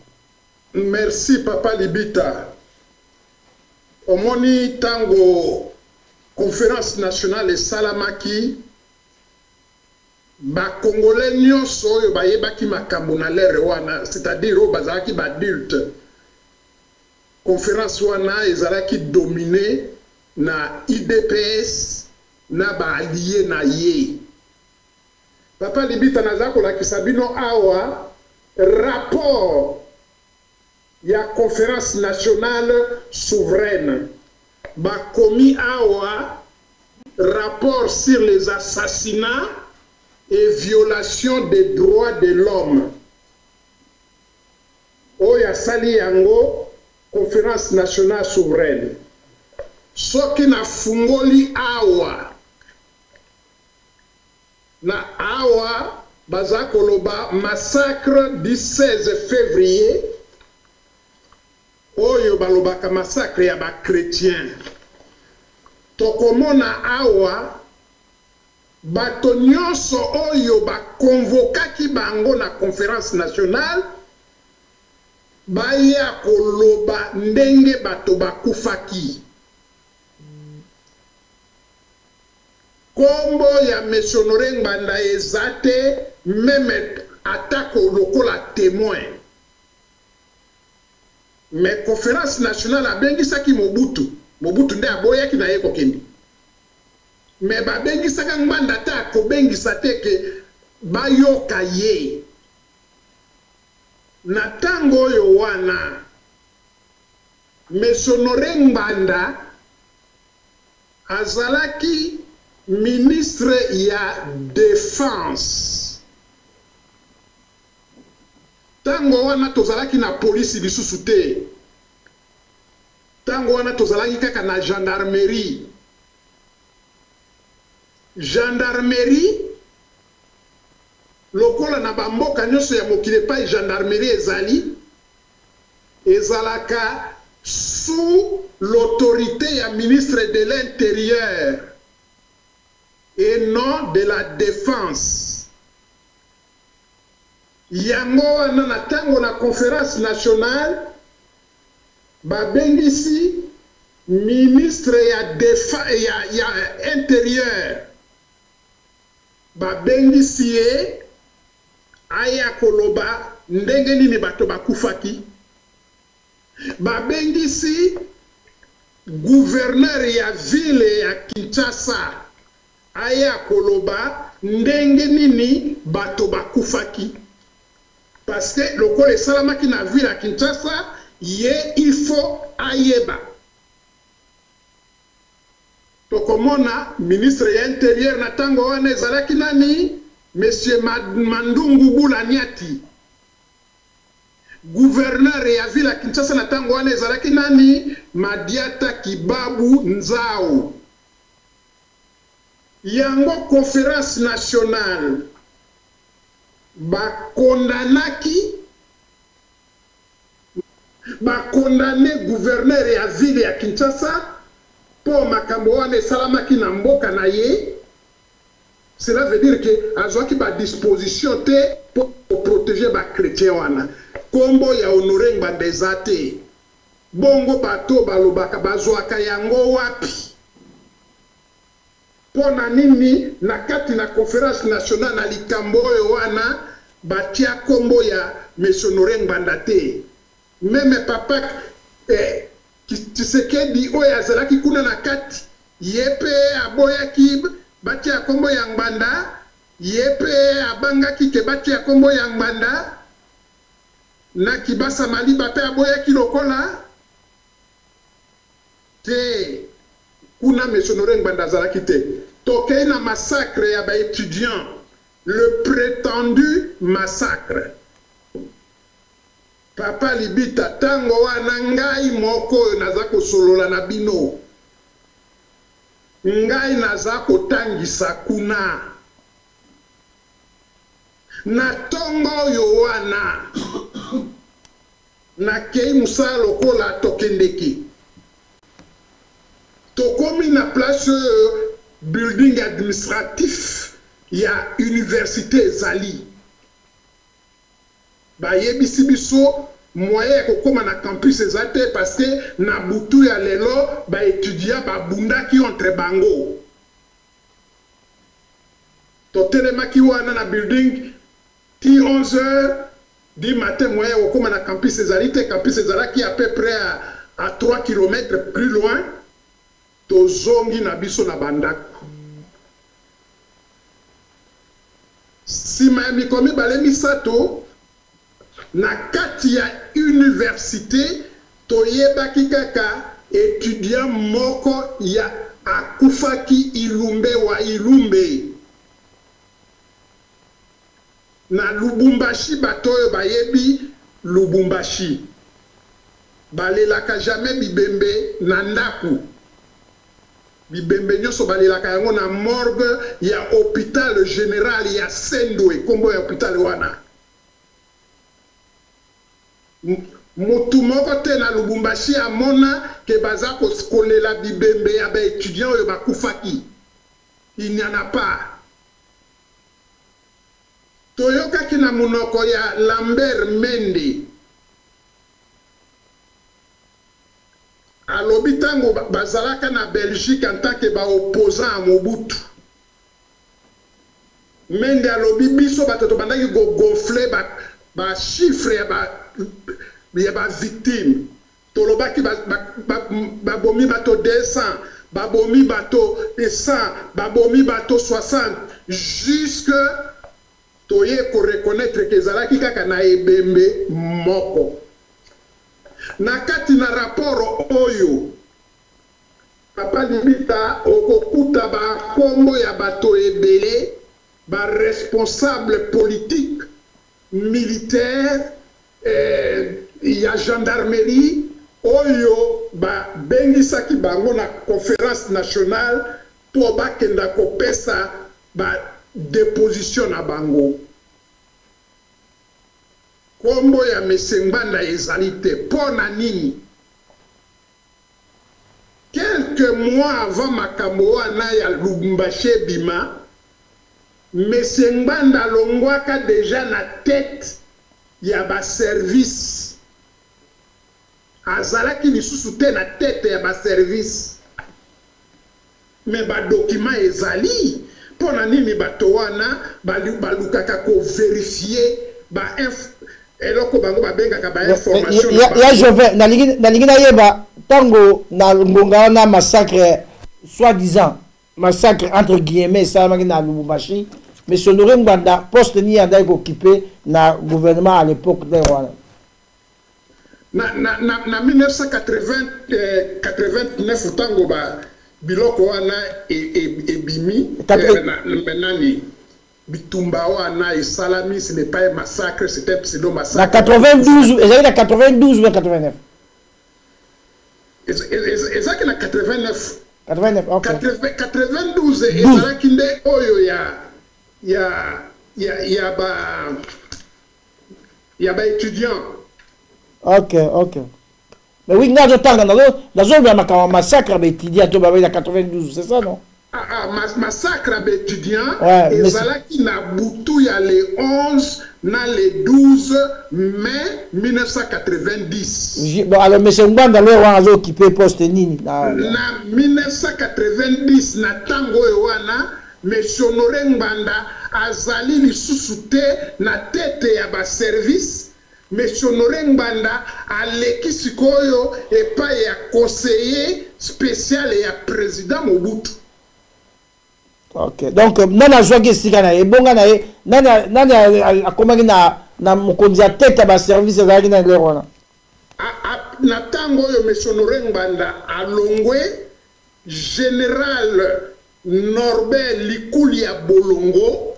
Merci papa Libita. Omoni tango conférence nationale Salamaki ba congolais nyonso oyo bayebaki makambo na lere wana c'est-à-dire oyo bazalaki ba adulte conférence wana ezalaki dominé na IDPS na ba allié na ye. Papa Libita naza kolakisa bino awa rapport ya conférence nationale souveraine ba komi awa rapport sur les assassinats et violations des droits de l'homme. Oya sali yango conférence nationale souveraine. Soki na fungoli awa na awa baza koloba massacre du 16 février oyo balobaka massacre ya ba chrétien. Tokomona awa bato nyonso oyo ba convokaki bango na conférence nationale baya koloba ndenge bato bakufaki. Kombo ya Monsieur Honoré Nganda ezate même attaque lokola témoin. Mais conférence nationale a bengisaki Mobutu. Mobutu nde aboyaki na ye kokende. Mais ba bengisaka Nganda ta ko bengisa te ke bayoka ye. Na tango oyo wana Monsieur Honoré Nganda azalaki ministre ya défense. Tango wana tozalaki na police lisusu te. Tango wana tozalaki kaka na gendarmerie. Gendarmerie lokola na bamboka nyonso ya mokili pa gendarmerie ezalaka sous l'autorité ya ministre de l'Intérieur et non de la défense. Yango wana na tango na conférence nationale babengisi ministre ya défense ya intérieur babengisi ye aya koloba ndenge nini bato bakufaki. Babengisi gouverneur ya ville ya Kinshasa aya koloba ndenge nini bato bakufaki. Parce que lokola esalamaki na ville ya Kinshasa ye il faut ayeba. Tokomona ministre ya intérieur na tango wana ezalaki nani Monsieur Mandungu Bulanyati. Gouverneur ya ville ya Kinshasa na tango wana ezalaki nani Madiata Kibabu Nzao. Yango conférence nationale bakondane gouverneur ya ville ya Kinshasa po makambo wana esalamaki na mboka na ye. Cela veut dire que azwaki ba disposition te pour protéger ba chrétien wana. Kombo ya Honoré Nganda ezate bongo bato balobaka bazwaka yango wapi. Pona nini na kati na conférence nationale na likambo oyo wana batia kombo ya Monsieur Honoré Nganda te. Même papa Tshisekedi oyo azalaki kuna na kati yepe aboyaki batia kombo ya Nganda, yepe abangaki ke batia kombo ya Nganda, na Kibasa Maliba pe aboyaki lokola te. kuna mesonore ngbanda zalaki te tokei na massacre ya ba étudiant le prétendu massacre papa libita tango wana ngai moko naza kosolola na bino ngai naza kotangisa kuna na tongo yo wana na kei musala lokola tokendeki tokomi na place building administratif ya université ezali bayebisi biso moyen kokoma na campus eza te parce que na butu ya lelo baétudia babundaki entre bango totelemaki wana na building ti 11h du matin moyen kokoma na campus ezali te campus ezalaki à peu près à 3 km plus loin tozongi na biso na bandako sima ya mikomi bale misato na kati ya université toyebaki kaka étudiant moko ya akufaki Ilumbe wa Ilumbe na Lubumbashi batoyo bayebi Lubumbashi balelaka jamais bibembe na ndaku bibembe nyonso balelaka yango na morgue ya hôpital général ya Sendwe kombo ya hôpital wana mutu moko te na Lubumbashi amona ke baza koskolela bibembe ya ba étudiant oyo bakufaki il n'y en a pas toyokaki na munoko ya Lambert Mende alobi tango bazalaka na Belgique en tant que ba opposant à Mobutu Mende alobi biso batoto bandaki go gonfler ba chiffre ya ba victime tolobaki babomi bato 200 babomi bato 100 babomi bato 60 jusque toye ko reconnaître que ezalaki kaka na ebembe moko na kati na rapport oyo papa limita okokuta ba kombo ya bato ebele ba responsable politique militaire ya gendarmerie oyo ba bengisaki bango na conférence nationale po bakenda kopesa ba déposition na bango kombo ya Mesengbanda ezali te pona nini quelques mois avant makambo wana ya Lubumbashi bima Mesengbanda longwaka déjà na tête ya ba service azalaki lisusu te na tête ya ba service mais ba document ezali pona nini bato wana balukaka ko vérifier ba eloko bango babengaka ba information ya Joven nalingi na yeba tango na ngonga na massacre soi-disant massacre entre guillemets ça na Lubumbashi mais Honoré Ngbanda poste ni anda occupé na gouvernement à l'époque de Rwanda na 1989 tango ba biloko wana ebimi menani bitumba wana et salami ce n'est pas un massacre c'était un pseudo massacre na 92 ezali na 92 ou 89 ezaki na 89 OK 92 ezalaki nde oyo ya ba étudiant OK mais oui nazo tanga nazo bien makama massacre ba étudiant to ba 92 c'est ça non massacre d'étudiants ezalaki na butu ya le 11 na le 12 mai 1990 bon alors monsieur Ngbanda le wana zo occupé poste nini na 1990 na tango wana monsieur Honoré Ngbanda azali lisusu te na tete ya ba service monsieur Honoré Ngbanda aleki sikoyo epai ya conseiller spécial ya président Mobutu. OK donc nana zoki sika na ebonga na ye nana akomaki na mokonzi ya tete ba service ezalaki na lero wana na tango oyo monsieur Honoré Ngbanda alongwe général Norbert Likulia Bolongo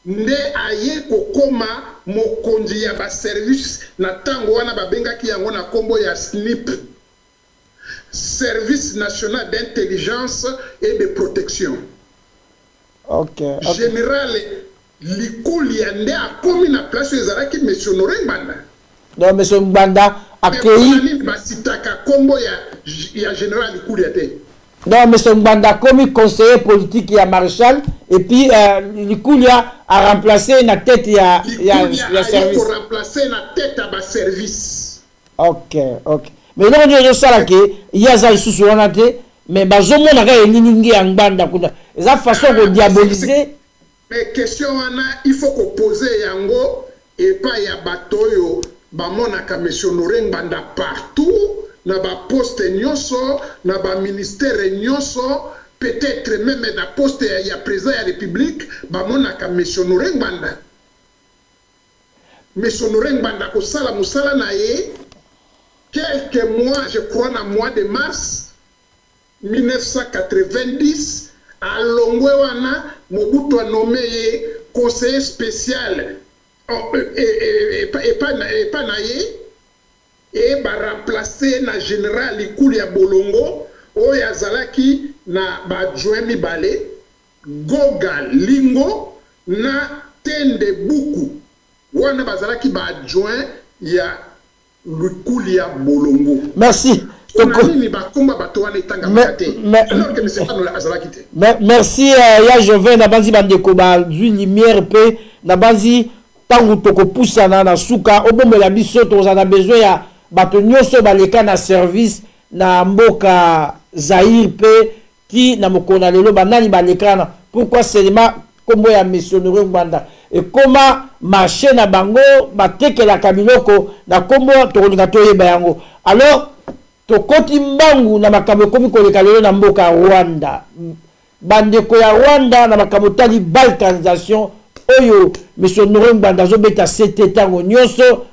nde aye kokoma mokonzi ya ba service na tango wana babengaki yango na kombo ya SNIP, Service National d'Intelligence et de Protection. Okay. Général Likulia nde akomi na place ezalaki Monsieur Honoré Ngbanda. Donc Monsieur Ngbanda accueilli basitaka kombo ya Général Likulia te. Donc Monsieur Ngbanda comme conseiller politique ya Maréchal et puis Likulia a remplacé la tête ya service. Pour remplacer la tête à bas service. OK. Mais non je sala que ya za isusu wana te mais bazomona ka eningi ya Ngbanda kuna. Eza façon de diaboliser. Mais question wana il faut qu'on pose yango et pas ya batoyo bamona ka Monsieur Honoré Ngbanda partout. Na ba poste nyonso, na ba ministère nyonso, peut-être même na poste ya président de la République, ba monaka Monsieur Honoré Ngbanda. Monsieur Honoré Ngbanda ko sala musala na ye quelques mois, je crois na mois de mars 1990, à Longwe wana Mobutu a nommé conseiller spécial et pas na ye et ba remplacer na général Likulia Bolongo oyo azalaki na ba adjoint mibale Goga Lingo na Tende Buku wana bazalaki ba adjoint ya Likulia Bolongo. Merci. Merci ya Joven na banzi bandeko ba lumière pe na banzi tangu toko pusana na suka obombela biso tozana besoin ya bato nyonso baleka na service na mboka Zaïre pe ti na mokona lelo banani balekana. Pourquoi seulement kombo ya Monsieur Honoré Ngbanda et comment marché na bango batekela kabiloko na kombo tokolinga toyeba yango. Alors tokoti mbangu na makambo komi koleka lelo na mboka Rwanda bandeko ya Rwanda na makambo tali balkanisation oyo Monsieur Honoré Ngbanda zobeta sete tango nyonso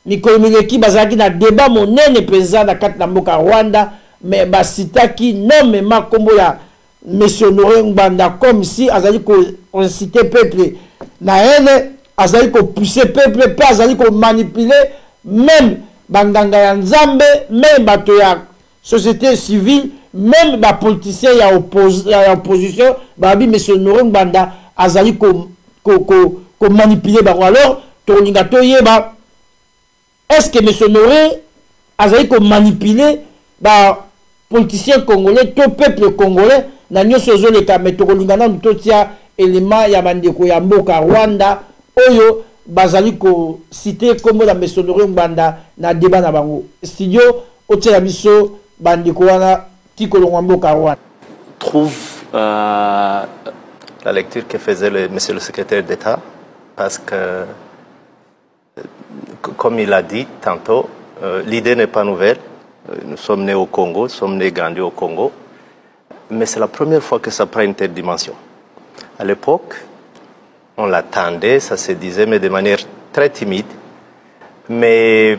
mikolo mileki bazalaki na débat monene penza na kati na mboka Rwanda mais basitaki nommément kombo ya Monsieur Honoré Ngbanda comme si azali ko inciter peuple na ene azali ko pousser peuple pe azali ko manipuler même banganga ya nzambe même bato ya société civile même ba politicien ya opposition babi Monsieur Honoré Ngbanda azali ko manipuler ba. Alors tolinga toyeba est-ce que Monsieur Honoré azali ko manipuler ba politicien congolais to peuple congolais na nyonso zoleka mais tokolinga na totia élément ya bandeko ya mboka Rwanda oyo bazali ko citer comme la Monsieur Honoré Ngbanda na débat na bango studio otia biso bandeko wana tikolongwa mboka Rwanda. Trouve la lecture que faisait monsieur le secrétaire d'État parce que comme il a dit tantôt l'idée n'est pas nouvelle. Nous sommes nés au Congo, nous sommes nés grandis au Congo, mais c'est la première fois que ça prend une telle dimension. À l'époque, on l'attendait, ça se disait, mais de manière très timide. Mais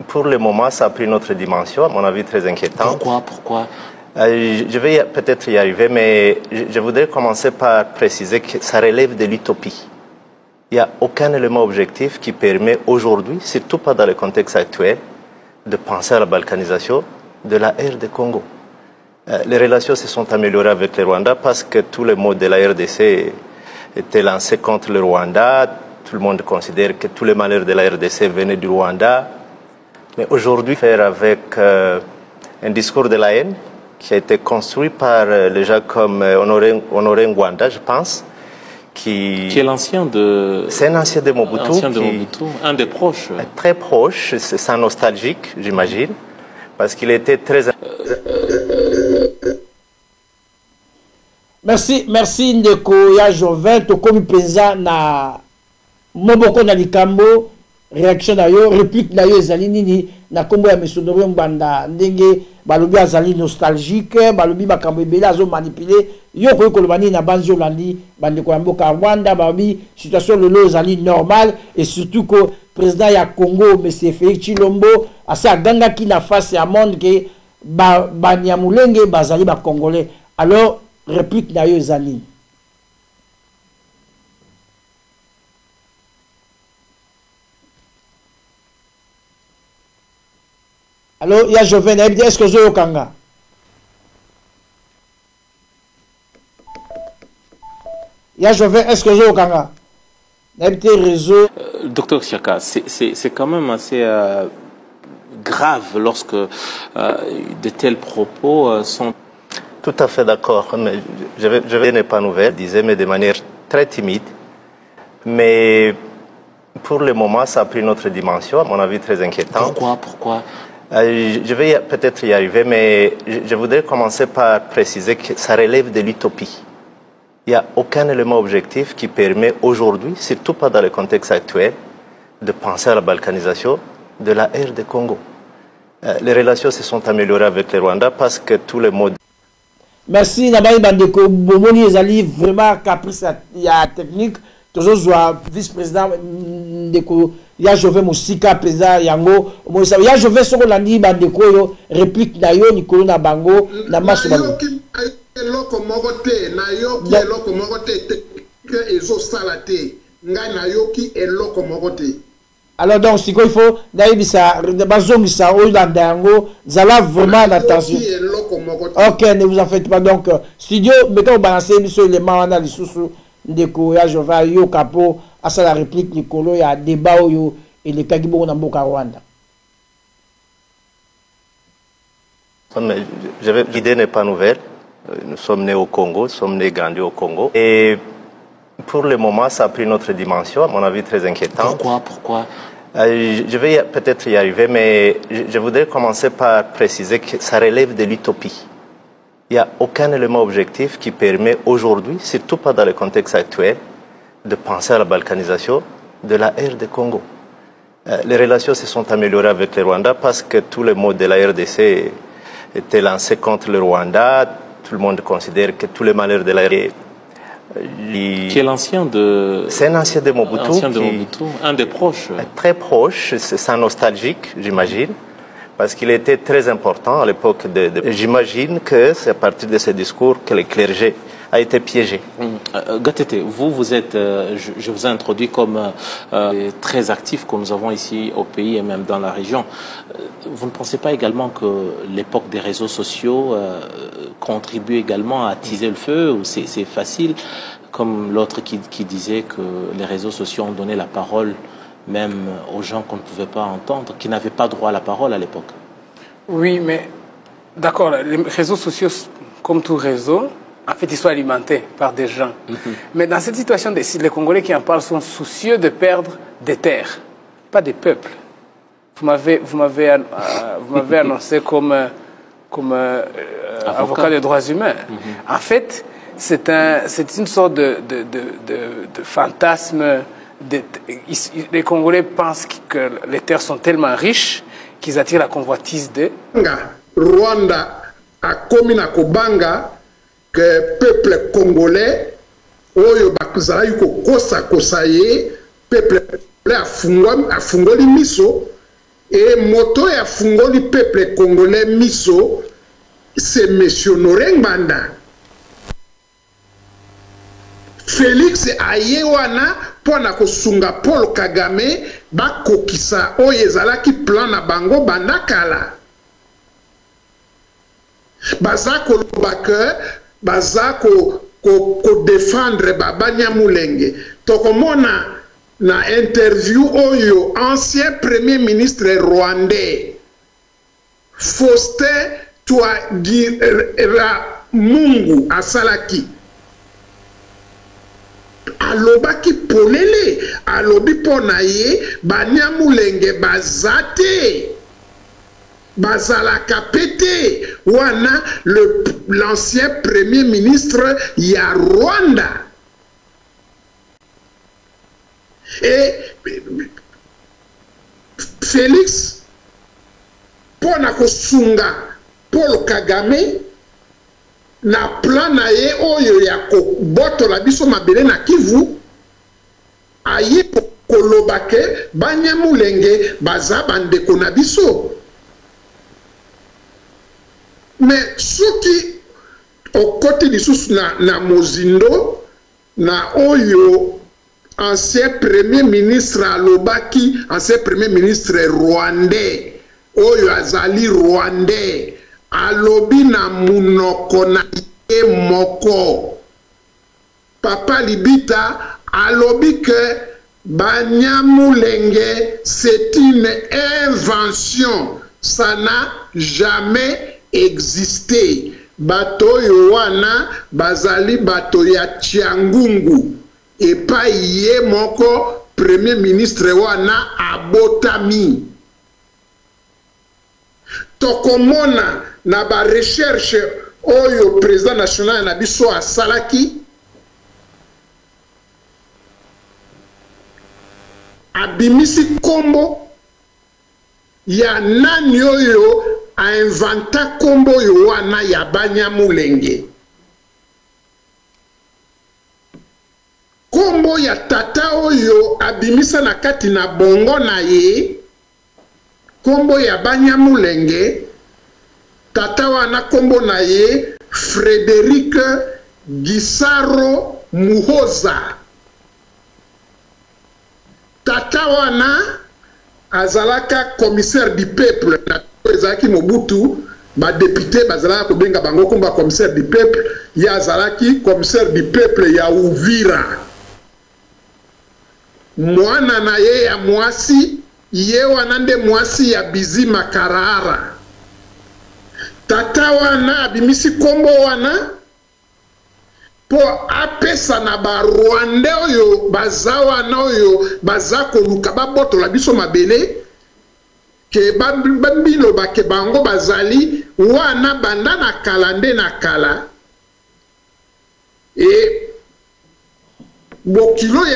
pour le moment, ça a pris une autre dimension, à mon avis très inquiétante. Pourquoi Je vais peut-être y arriver, mais je voudrais commencer par préciser que ça relève de l'utopie. Il n'y a aucun élément objectif qui permet aujourd'hui, surtout pas dans le contexte actuel, de penser à la balkanisation de la RD Congo. Les relations se sont améliorées avec le Rwanda parce que tous les mots de la RDC étaient lancés contre le Rwanda. Tout le monde considère que tous les malheurs de la RDC venaient du Rwanda. Mais aujourd'hui, faire avec un discours de la haine qui a été construit par les gens comme Honoré Ngbanda, je pense, qui est l'ancien de... C'est un ancien de Mobutu. Ancien de Mobutu, un des proches. Très proche, c'est un nostalgique, j'imagine, parce qu'il était très... Merci ndeko ya Joven to komi penza na moboko na likambo réaction na yo réplique na yo ezali nini na kombo ya Monsieur Honoré Ngbanda ndenge balobi azali nostalgique balobi makambo ebele azo manipuler yo koyi koloba nini na banzi olandi bandeko ya mboka Rwanda balobi situation lelo ezali normal et surtout que président ya Congo Monsieur Félix Tshilombo asa gangaki na face ya monde que Banyamulenge bazali ba Congolais. Alors réplique na yo ezali. Alors il y a Joven, est-ce que zo yokanga? Il y a Joven, est-ce que zo yokanga? Réseau. Docteur Siaka, c'est quand même assez grave lorsque de tels propos sont... Tout à fait d'accord. Je n'ai pas nouvelle, disais, mais de manière très timide. Mais pour le moment, ça a pris une autre dimension, à mon avis très inquiétante. Pourquoi Je vais peut-être y arriver, mais je voudrais commencer par préciser que ça relève de l'utopie. Il n'y a aucun élément objectif qui permet aujourd'hui, surtout pas dans le contexte actuel, de penser à la balkanisation de la ère de Congo. Les relations se sont améliorées avec le Rwanda parce que tous les modes... Merci, Nabaï Bandeko. Bomoni ezali vraiment caprice ya technique. Toujours vice-président Ndeko. Ya Jove Moussika, président Yango. Ya Jove Sokolandi Bandeko yo réplique na yo Nikolo na bango na maso bango. Eloko mogote na yoki eloko mogote que ezo salate ngai na yoki eloko mogote. Alors donc si il faut naibisa bazongisa oyanda yango zala vraiment l'attention. OK, ne vous en faites pas. Donc studio mettons au balancer biso élément wana lisusu Ndeko ya Jova yo kapo asa la réplique Nikolo ya débat oyo et le kagibo na mboka Rwanda. L'idée n'est pas nouvelle. Nous sommes nés au Congo, nous sommes nés grandis au Congo. Et pour le moment, ça a pris une autre dimension, à mon avis très inquiétante. Pourquoi Je vais peut-être y arriver, mais je voudrais commencer par préciser que ça relève de l'utopie. Il n'y a aucun élément objectif qui permet aujourd'hui, surtout pas dans le contexte actuel, de penser à la balkanisation de la ère de Congo. Les relations se sont améliorées avec le Rwanda parce que tous les mots de la RDC étaient lancés contre le Rwanda. Tout le monde considère que tous les malheurs de la RDC... Qui est l'ancien de... C'est un ancien de Mobutu. Un des proches. Très proche, c'est nostalgique, j'imagine. Parce qu'il était très important à l'époque J'imagine que c'est à partir de ce discours que le clergé a été piégé. Gatete, vous êtes, je vous ai introduit comme très actif que nous avons ici au pays et même dans la région. Vous ne pensez pas également que l'époque des réseaux sociaux contribue également à attiser le feu, ou c'est facile, comme l'autre qui disait que les réseaux sociaux ont donné la parole même aux gens qu'on ne pouvait pas entendre, qui n'avaient pas droit à la parole à l'époque? Oui, mais d'accord, les réseaux sociaux, comme tout réseau, en fait, ils sont alimentés par des gens. Mais dans cette situation, les Congolais qui en parlent sont soucieux de perdre des terres, pas des peuples. Vous m'avez annoncé comme avocat des droits humains. En fait, c'est une sorte de fantasme. Les Congolais pensent que les terres sont tellement riches qu'ils attirent la convoitise de... Rwanda a commis na kobanga que peuple congolais oyo bakuzala yuko kosa ye peuple afungoli miso et moto ya fungoli peuple congolais miso c'est monsieur Honoré Nganda. Félix Ayewana pona kosunga Paul Kagame bakokisa oyo ezalaki plan na bango bandakala. Baza koloba ke baza ko défendre Baba Nyamulenge. Tokomona na interview oyo ancien premier ministre rwandais Faustin Twagiramungu asalaki. Alobaki polele alobi pona ye Banyamulenge bazate bazalaka pete wana l'ancien premier ministre ya Rwanda. Et Félix pona kosunga Paul Kagame na plan na ye oyo ya kobotola biso mabele na Kivu aye koloba ke Banyamulenge baza bandeko na biso. mais soki au côté du sous na mozindo na oyo ancien premier ministre alobaki, ancien premier ministre rwandais oyo azali rwandais alobi na munoko na ye moko Papa Libita alobi que Banyamulenge c'est une invention, ça n'a jamais existé. Bato yowana bazali bato ya Chiangungu et pas yé moko premier ministre wana abotami. Tokomona na ba recherche oyo président national na biso asalaki abimisi kombo ya nani oyo a inventa kombo yo wana ya Banyamulenge. Kombo ya tata oyo abimisa na kati na bongo na ye, kombo ya Banyamulenge, tata wana kombo na ye Frédéric Gisaro Muhoza. Tata wana azalaka commissaire du peuple na ezalaki Mobutu ba député bazalaka kobenga bango komba commissaire du peuple ya azalaki commissaire du peuple ya Uvira. Mwana na ye ya mwasi ye wana nde mwasi ya Bizima Karara. Tata wana abimisi kombo wana po apesa na ba Rwanda oyo baza wana oyo baza koluka babotola biso mabele ke bambilo bake bango bazali wana banda na kala nde na kala e bokilo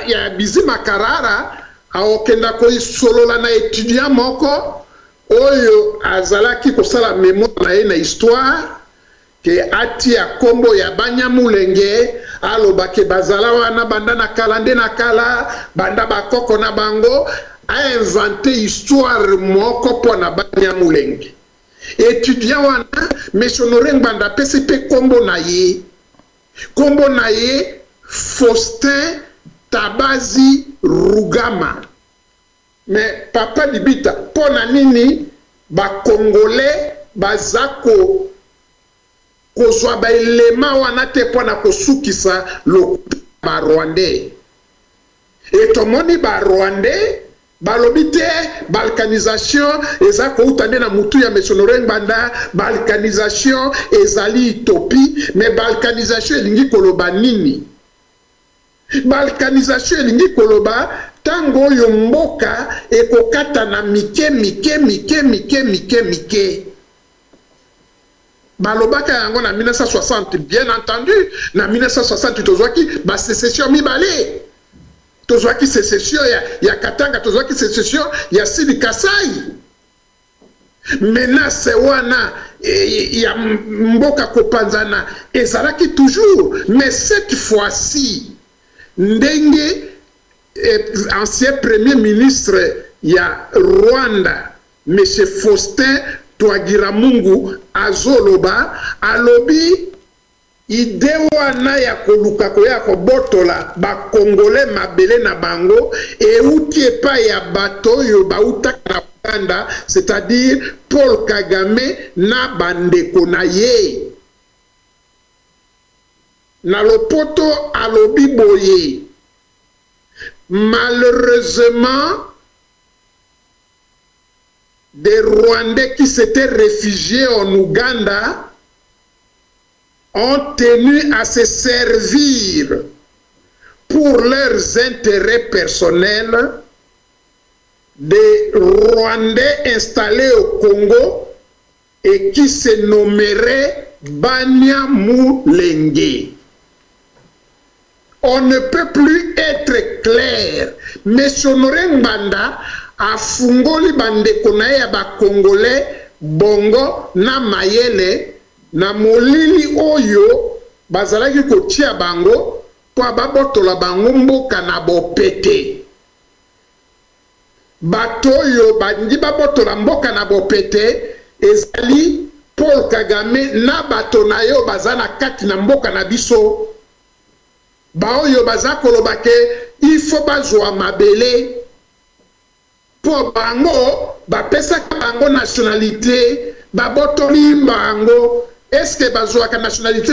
ya Bizima Karara aokenda ko isolola na étudiant moko oyo azalaki kosala mémoire na ye na histoire ke atia kombo ya Banyamulenge alobake bazala wana banda na kala nde na kala banda bakoko na bango a inventé histoire moko po na Banyamulenge. Étudiant wana Meshonoreng banda PCP kombo na ye Faustin Tabazi Rugama. Mais Papa Libita po na nini ba Congolais bazako kozwa ba elema wana te po na kosukisa lo ba Rwandais. Et tomoni ba Rwandais balobi te balkanisation ezako utande na mutu ya Meshonoreng banda balkanisation ezali utopie, mais balkanisation elingi koloba nini? Balkanisation elingi koloba tango oyo mboka ekokata na mike. Balobaka yango na 1960, bien entendu, na 1960 tozwaki ba sécession mibale. Tozwaki sécession ya Katanga, tozwaki sécession ya Sidi Kasai. Menace wana ya mboka kopanzana ezalaki toujours, mais cette fois-ci ndenge ancien premier ministre ya Rwanda M. Faustin Twagiramungu azoloba alobi ide wana ya koluka koya kobotola ba Congolais mabele na bango euti epai ya bato oyo bautaka na Uganda, c'est-à-dire Paul Kagame na bandeko na ye. Na lopoto alobi boye, malheureusement des Rwandais qui s'étaient réfugiés en Ouganda ont tenu à se servir pour leurs intérêts personnels des Rwandais installés au Congo et qui se nommeraient Banyamulenge. On ne peut plus être clair. Mais Meshonoreng banda a fungoli bandeko na ya ba Congolais bongo na mayele na molili oyo bazalaki kotia bango po babotola bango mboka na bopete. Bato oyo bandi babotola mboka na bopete ezali Paul Kagame na bato na yo baza na kati na mboka na biso baoyo baza koloba ke il faut bazwa mabele po bango bapesaka bango nationalité babotoli bango. Est-ce que bazwa ka nationalité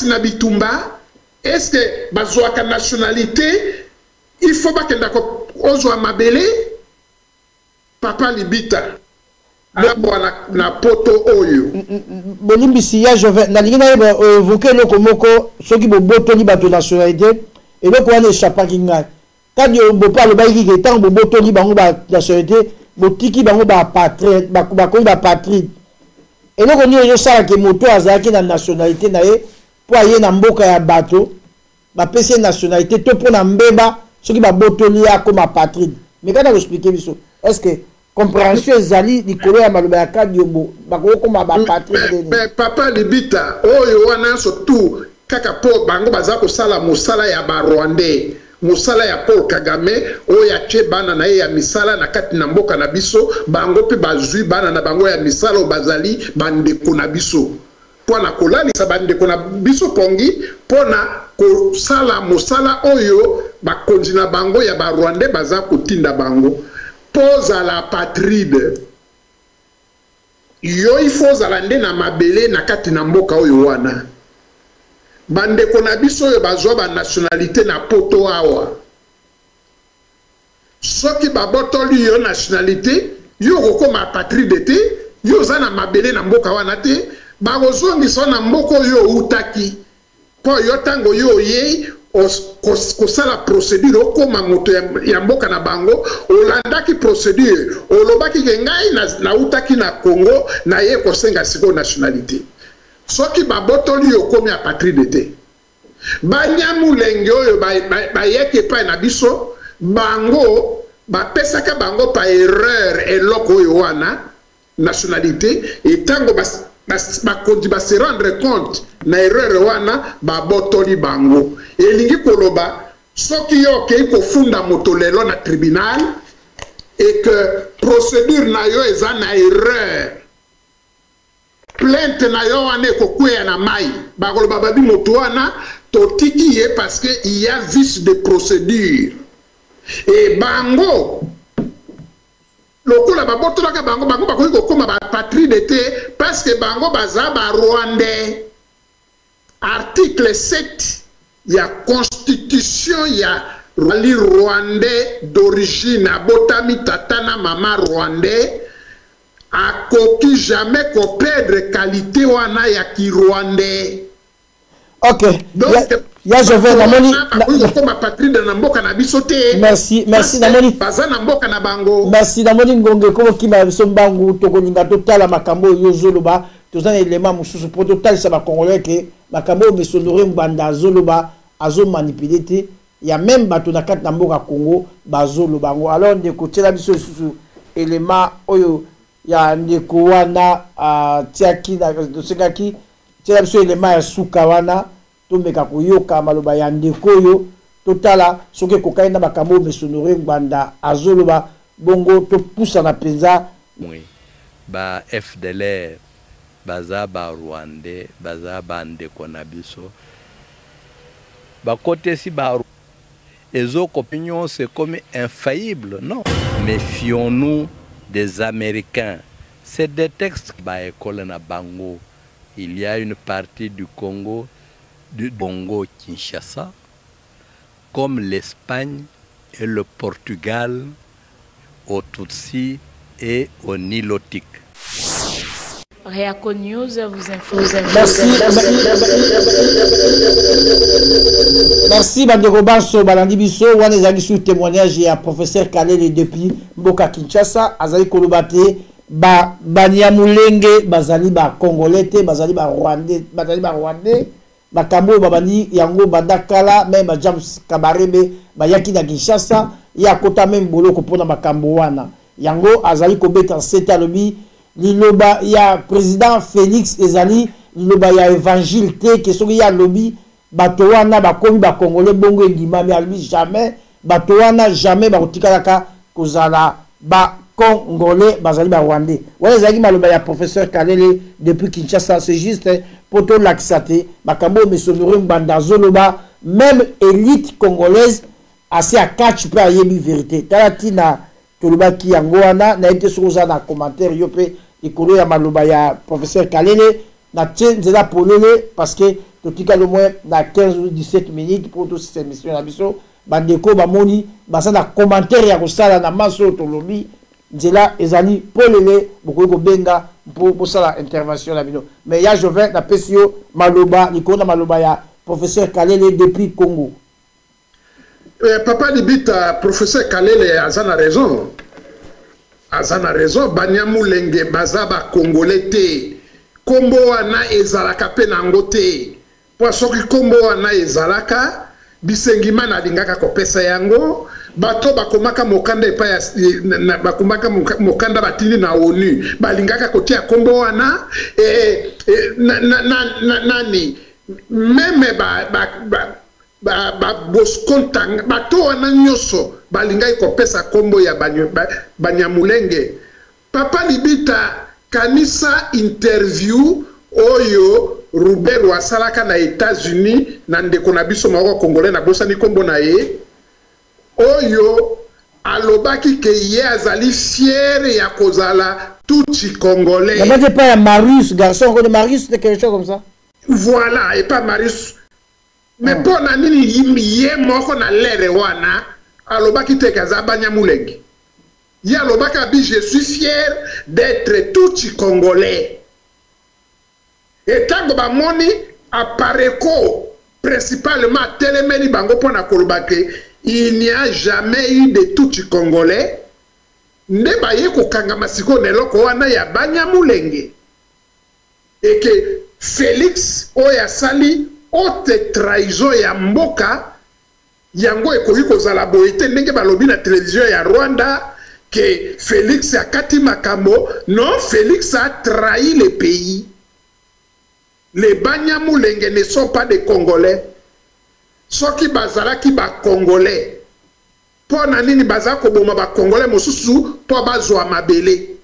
na bitumba? Est-ce que bazwa ka nationalité il faut bakenda ko ozwa mabele? Papa Libita na poto oyo bolimbisi ya Joven na lingina évoquer loko moko soki bobotoli bato nationalité eloko wana échappaki ngai kadi bopa lobaki ke ntango bobotoli bango ba nationalité botiki bango bakomi bapatride eloko nini ezosala ke moto azalaki na nationalité na ye mpo aye na mboka ya bato bapesi ye nationalité to mpo na mbeba soki babotoli ye akoma patride mais kaka koexplike biso est-ce que compréhension ezali likolo ya maloba ya kadi yombo bakokoma bapatride? Mais Papa Libita oyo wana surtout kaka po bango baza kosala mosala ya barwandais mosala ya Paul Kagame oyo atie bana na ye ya misala na kati na mboka na biso bango pe bazwi bana na bango ya misala bazali bandeko na biso pona kolalisa bandeko na biso pongi pona kosala mosala oyo bakonzi na bango ya barwandais baza kotinda bango poza la patride yo ifo zala nde na mabele na kati na mboka oyo wana bandeko na biso oyo bazwa ba nationalité na poto awa soki babotoli yo nationalité yo kokoma patride te yo za na mabele na mboka wana te bakozongisa na mboka oyo utaki po yo tango yo ye kosala procédure okoma moto ya mboka na bango olandaki procédure olobaki ke ngai na utaki na Congo na ye kosenga siko nationalité soki babotoli yo komi apatride te banyamulenge oyo bayeke pa na biso bango bapesaka bango pa erreur eloko oyo wana nationalité etango bakondi base rendre compte na erreur wana babotoli bango elingi koloba soki yo okei kofunda moto lelo na tribunal et que procédure na yo eza na erreur plainte na yo wana ekokweya na mai bakoloba babi moto wana totiki ye parce que il y a vice de procédure et bango lokola babotolaka bango bakoki kokoma bapatride te parce que bango baza barwandais. Article 7 ya constitution ya rali rwandais d'origine abotami tatana mama rwandais akoki jamais ko perdre qualité wana ya ki rwandais. Ok. Donc ya je vais namoni na patride na mboka na biso te. Merci namoni baza na mboka na bango. Merci namoni ngonge ko kima biso mbangu tokoninga totala makambo yozoloba tozana élément mususu pour totalisa ba congolais ke makambo mesonore mbanda zoloba azo manipuler te ya même bato na kati na mboka Congo bazoloba ngo alors ndeko tela biso susu élément oyo ya ndeko wana tiaki na dosekaki tela biso élément ya suka wana tomeka koyoka maloba ya ndeko oyo totala soki kokai na makambo mesonore mbanda azoloba bongo topusa na penza ba FDLR baza ba Rwandais baza bandeko na biso ba côté si ba les opinions c'est comme infaillible, non. Méfions-nous des Américains. C'est des textes ba école na Bango. Il y a une partie du Congo, du Bongo Kinshasa, comme l'Espagne et le Portugal, au Tutsi et au Nilotique. Réaco News vous informe. Merci Bandeko Banso Balandi Biso wana ezali sur témoignage ya professeur Kalele depuis Mboka Kinshasa azali kolobate ba Banyamulenge bazali ba Congolais te bazali ba Rwandais makambo babani yango bandakala même ba James Kabarebe bayaki na Kinshasa ya kota même boloko pona makambo wana yango azali kobeta seta lobi liloba ya président Félix ezali liloba ya évangile te ke soki ya lobi bato wana bakomi ba Congolais bongo ngima mais albi jamais bato wana jamais bakotikalaka kozala ba congolais bazali ba rwandais wala ezalaki maloba ya professeur Kalele depuis Kinshasa. C'est juste pour tout l'accès makambo mesonore mbanda zoloba même élite congolaise assez à catch pe ayebi vérité tala tina toloba ki yango wana na été soza na commentaire yo pe ikolo ya maloba ya professeur Kalele na tenzela polele parce que totika le moins na 15 ou 17 minutes pour toute cette émission na biso bandeko bamoni basa na commentaire ya kosala na maso tolobi nzela ezali polele bokoki kobenga pour sala intervention na bino mais ya Joven na pesio maloba likona maloba ya professeur Kalele depuis Congo. Papa Libita, professeur Kalele azana raison. Azana raison, Banyamulenge bazaba congolais te. Kombo wana ezalaka pe nango te. Po soki kombo wana ezalaka bisengima na lingaka kopesa yango. Bato bakomaka mokanda epa ya bakomaka mokanda batini na ONU balingaka kotia kombo wana nani meme boskontanga bato wana nyoso balingai kopesa kombo ya Banyamulenge. Papa Libita kanisa interview oyo Robert wasalaka na États-Unis na ndeko na biso moko congolais na bosani kombo na ye oyo alobaki ke ye azali fier ya kozala tuti congolais. Il n'y avait pas Marius, garçon, de Marius, c'était quelque chose comme ça. Voilà, et pas Marius. Mais pour nani yé moko na lere wana alobaki te kaza Banyamulenge. Ye alobaki abi je suis fier d'être tuti congolais. Et tango ba moni apareko principalement telemeni bango pona kolobake il n'y a jamais eu de tuti congolais. Ne baye ko kangama siko neloko wana ya Banyamulenge. Et que Félix oya sali haute trahison ya mboka yango ekoki kozala boye te ndenge balobi na télévision ya Rwanda que Félix akati makambo. Non, Félix a trahi le pays. Les Banyamulenge ne sont pas des Congolais. Soki bazala ki ba Congolais. Po na nini bazala ko boma ba Congolais mosusu po bazwa mabele.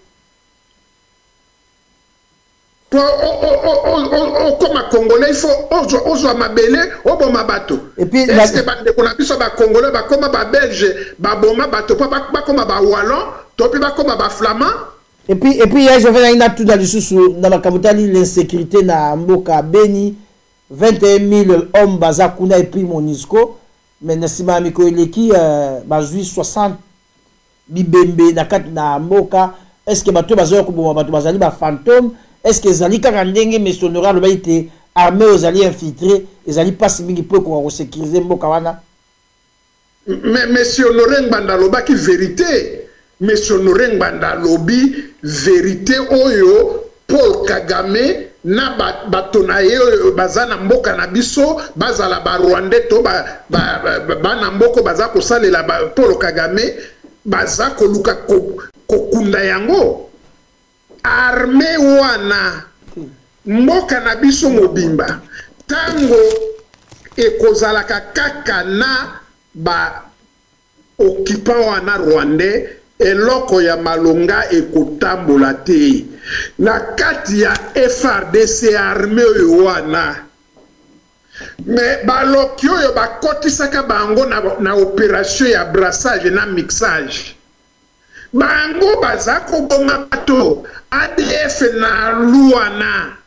Po comme Congolais il faut ozwa mabele oboma bato. Et puis est-ce que bande ko na biso ba Congolais ba koma ba Belge ba boma bato pa ba koma ba Wallon to pe ba koma ba Flamand. Et puis je vais dans tout dans le sous dans la capitale l'insécurité na mboka Beni 21 000 hommes bazakuna et puis Monisco mais nasima miko eleki bazui 60 bibembe na kat na mboka. Est-ce que bato bazo ko boma bato bazali ba fantôme? Est-ce que zali kaka ndenge mais sonora lo baité armée aux alliés infiltrés les alliés pas mingi pour ko sécuriser mboka wana? Mais monsieur Honoré Ngbanda lobaki vérité. Monsieur Honoré Ngbanda lobi vérité oyo Paul Kagame na batonaye bazana mboka na biso bazala ba Rwandais to bana mboko baza ko salela Paul Kagame baza ko luka kokunda yango armée wana mboka na biso mobimba tango ekozalaka kaka na ba occupant wana Rwandais eloko ya malonga ekotambola te na kati ya FRDC armée oyo wana mais baloki oyo bakotisaka bango na opération ya brassage na mixage bango baza koboma bato ADF na luana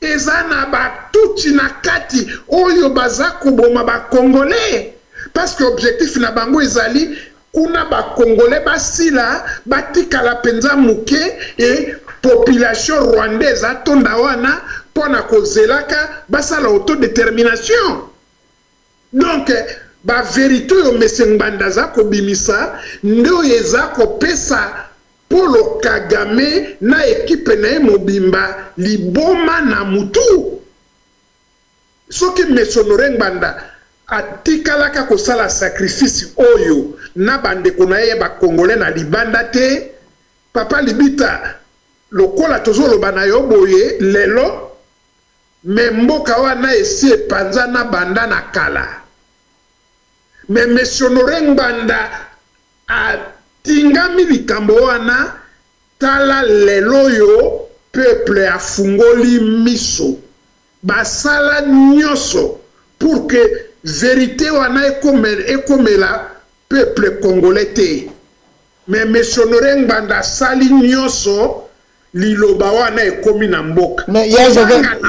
eza na batuti na kati oyo baza koboma ba Congolais parce que objectif na bango ezali kuna ba Congolais basila batikala penza muke et population rwandaise atonda wana pona kozelaka basala autodétermination. Donc ba vérité yo Ngbanda za ko bimisa ndo yeza ko pesa Paul Kagame na équipe na mobimba liboma na mutu soki Honoré Ngbanda atikalaka kosala sacrifice oyo na bande konaye ba Congolais na libanda te Papa Libita lokola tozoloba na yo boye lelo me mboka wana esi epanza na banda na kala mais Honoré Ngbanda tingami likambo wana tala lelo yo peuple afungoli miso basala nyonso pour que vérité wana ekomela peuple congolais te mais monsieur Honoré Ngbanda sali nyonso liloba wana ekomi na mboka na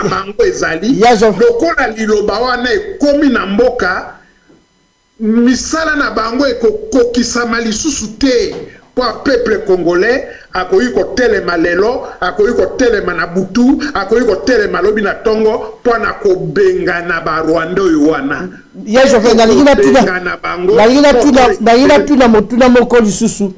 bango ezali lokola liloba wana ekomi na mboka misala na bango ekokokisama lisusu te pour peuple congolais akoyi kotelema lelo akoyi kotelema na butu akoyi kotelema lobi na tongo mpona kobengana barwanda oyo wana nalingila tuna motuna moko lisusu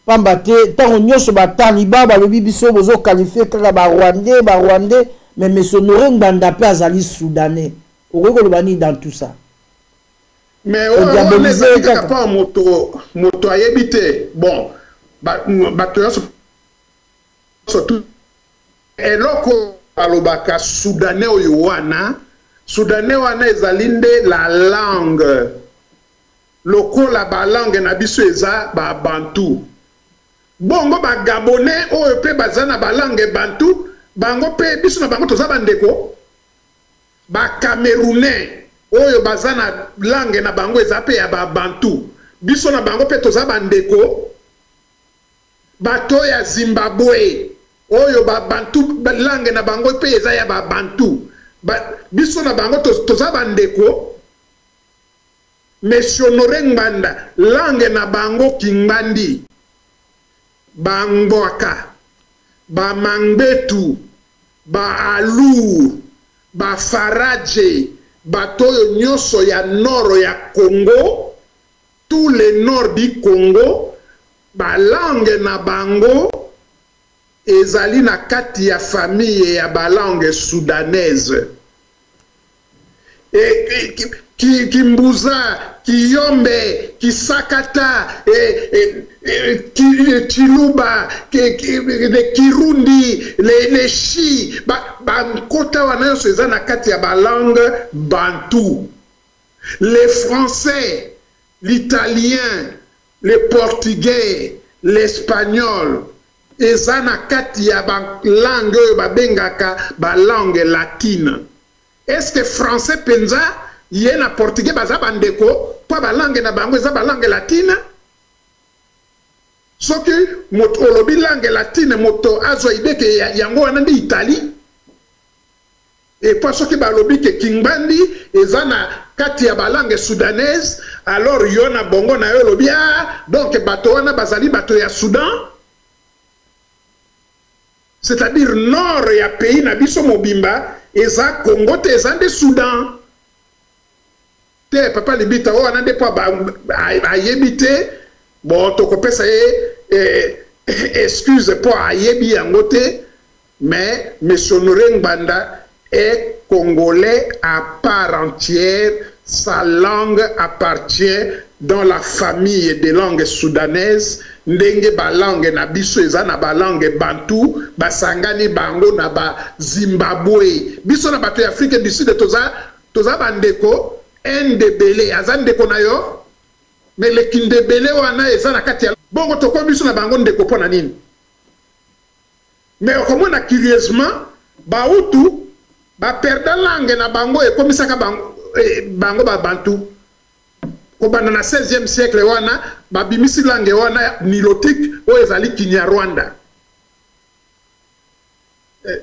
pamba te ntango nyonso bataliba balobi biso bozokalifie kaka barwandais mais monsieur Honoré Ngbanda mpe azali soudanais okoki koloba nini dans tout ça mais on ezali kaka mpa moto ayebi te bon bato nyonso surtout eloko alobaka soudanais oyo wana ezali nde la langue lokola balangue na biso eza babantu bongo bagabonais oyo mpe baza na balangue bantu bango mpe biso na bango toza bandeko bacamerounais oyo baza na langue na bango eza mpe ya babantu biso na bango mpe toza bandeko bato ya Zimbabwe oyo babantu langue na bango mpe eza ya babantu biso na bango toza bandeko monsieur Honoré Ngbanda langue na bango Kingbandi Bangboaka Bamangbetu Baalur Bafaraje bato oyo nyonso ya nord ya Congo tout le nord du Congo balangue na bango ezali na kati ya famille ya balangue soudanaise Kimbuza, Kiyombe, Kisakata, Chiluba, Kirundi, les Chi, Kota wana seza na kati ya balangue bantou. Les Français, l'Italien, les Portugais, l'Espagnol, eza na kati ya langue babengaka balangue latine. Est-ce que français penza yé na portugais baza bandeko pa balangue na bango eza balangue latine soki moto olobi langue latine moto azo ideke yango wana ndi Italie et pas soki balobi ke Kingbandi eza na kati ya balangue soudanaise alors yo na bongo na yo lobi donc bato wana bazali bato ya Soudan c'est-à-dire nord ya pays na biso mobimba eza Congo te eza nde Soudan te papa libita o anande po ayebi te bon tokopesa ye excuse po ayebi yango te mais monsieur Honoré Ngbanda est congolais à part entière sa langue appartient dans la famille des langues soudanaises ndenge balangue na biso eza na balangue bantu basangani bango na ba Zimbabwe biso na bato ya Afrique du Sud toza bandeko Ndebele aza ndeko na yo mais le Kindebele wana eza na kati ya bongo toko biso na bango ndeko pona nini mais okomona curieusement bautu baperda langue na bango ekomisaka bango babantu kobanda na 16e siècle wana babimisi langue wana nilotique oyo ezali Kinyarwanda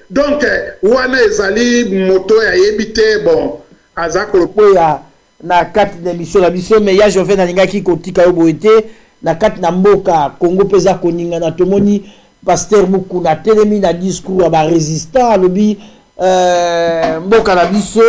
donc wana ezali moto ya yebite bon azakolo ya na kati na mission na biso mais ya Joven alingaki kotika yo boete na kati na mboka Congo peza koninga na tomoni pasteur Mukuna telemi na discours ya ba résistant alobi mboka na biso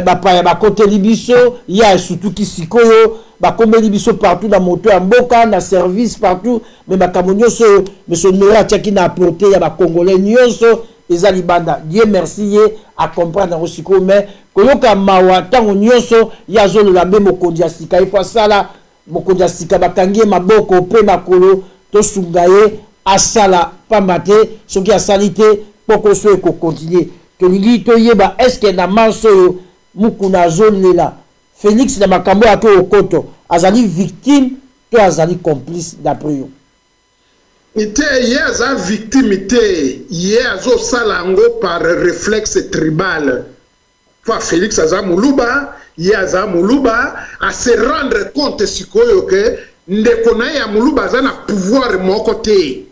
bapaya bakoteli biso ya surtout kisikoyo bakombeli biso partout na moto ya mboka na service partout mais makambo nyonso monsieur Honoré atiaki na apporter ya bakongolais nyonso eza libanda Dieu merci ye a comprendre osiko mais koyoka mawa tango nyonso ya zolo la be mokonzi ya sika ifo sala mokonzi ya sika bakangi maboko pe makolo to sungaye asala pamba te soki asali te poko so eko continuer tolingi toyeba est-ce que na manso yo Mukuna zone là Félix na makambo ya to okoto azali victime to azali complice d'après yo Ye aza victime te, ye azo salango par réflexe tribal. Fa Félix aza muluba, ye aza muluba, à se rendre compte sikoyo que ndeko na ya muluba aza na pouvoir moko te.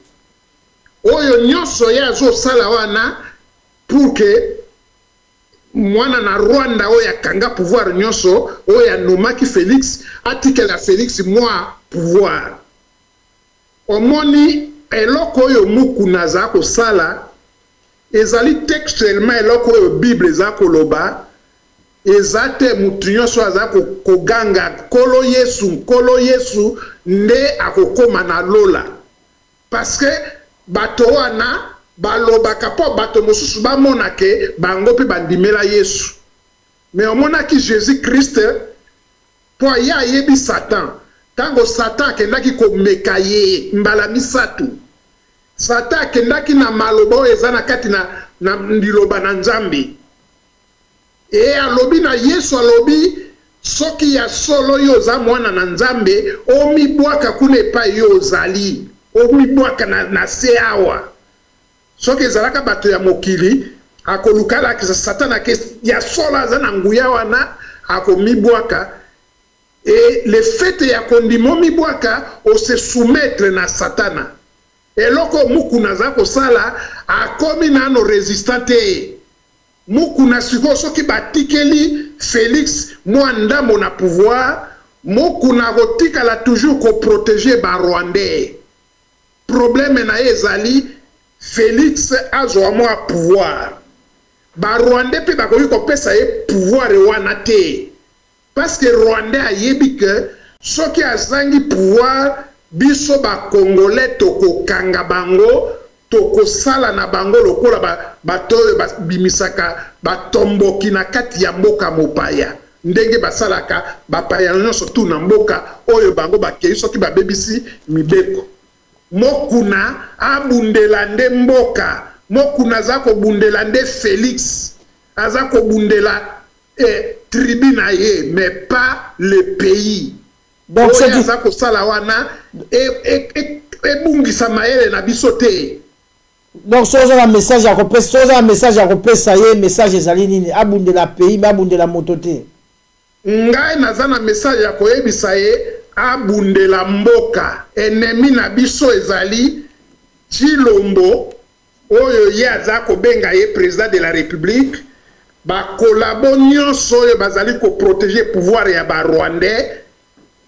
Oyo nyonso ye azo sala wana pour que mwana na Rwanda oyo akanga pouvoir nyonso oyo anomaki Félix atikela Félix moi pouvoir. Omoni eloko oyo mukuna za kosala ezali textuellement eloko oyo Bible za koloba ezate mutu nyonso aza koganga kolo Yesu nde akokoma na lola parce que bato wana balobaka po bato mosusu bamona ke bango mpe bandimela Yesu mais omonaki Jésus Christ po ye ayebi Satan tango Satan akendaki komeka ye mbala misatu Satan akendaki na maloba oyo eza na kati na liloba na Nzambe e alobi na Yesu alobi soki ya solo yo oza mwana na Nzambe omibwaka kuna epai yo ozali omibwaka na se awa soki ezalaka bato ya mokili akolukala kisa Satan ake ya solo aza na nguya wana akomibwaka et le fait ya kondimo mibwaka o se soumettre na Satana eloko mukuna za kosala akomi nano résistante mukuna siko soki batikeli Félix mwandambo na pouvoir mukuna kotikala toujours ko protéger ba Rwandais problème na ezali Félix azwa mwa pouvoir ba Rwandais pe bakoki kopesa ye pouvoir wana te parce que Rwandais a yebi que ce qui a zangi pouvoir biso ba Congolais toko kanga bango toko sala na bango lokola bato bimisaka batomboki na kati ya mboka mopaya ndenge basalaka bapaya nyonso tu na mboka oyo bango bakei soki babebisi mibeko mokuna abundela nde mboka mokuna za kobundela nde Félix aza kobundela tribune mais pas le pays. Donc c'est ça que ça wana bungisa maele na bisote. Donc ça un message à repérer, ça un message à repérer ça y est message ezali nini abundela pays mais abundela motote. Ngai nazana message ya koyebisa ye abundela mboka ennemi na biso ezali Chilombo oyo ye aza kobenga ye président de la République. Ba kolabo nyonso oyo bazali ko protéger pouvoir ya ba Rwandais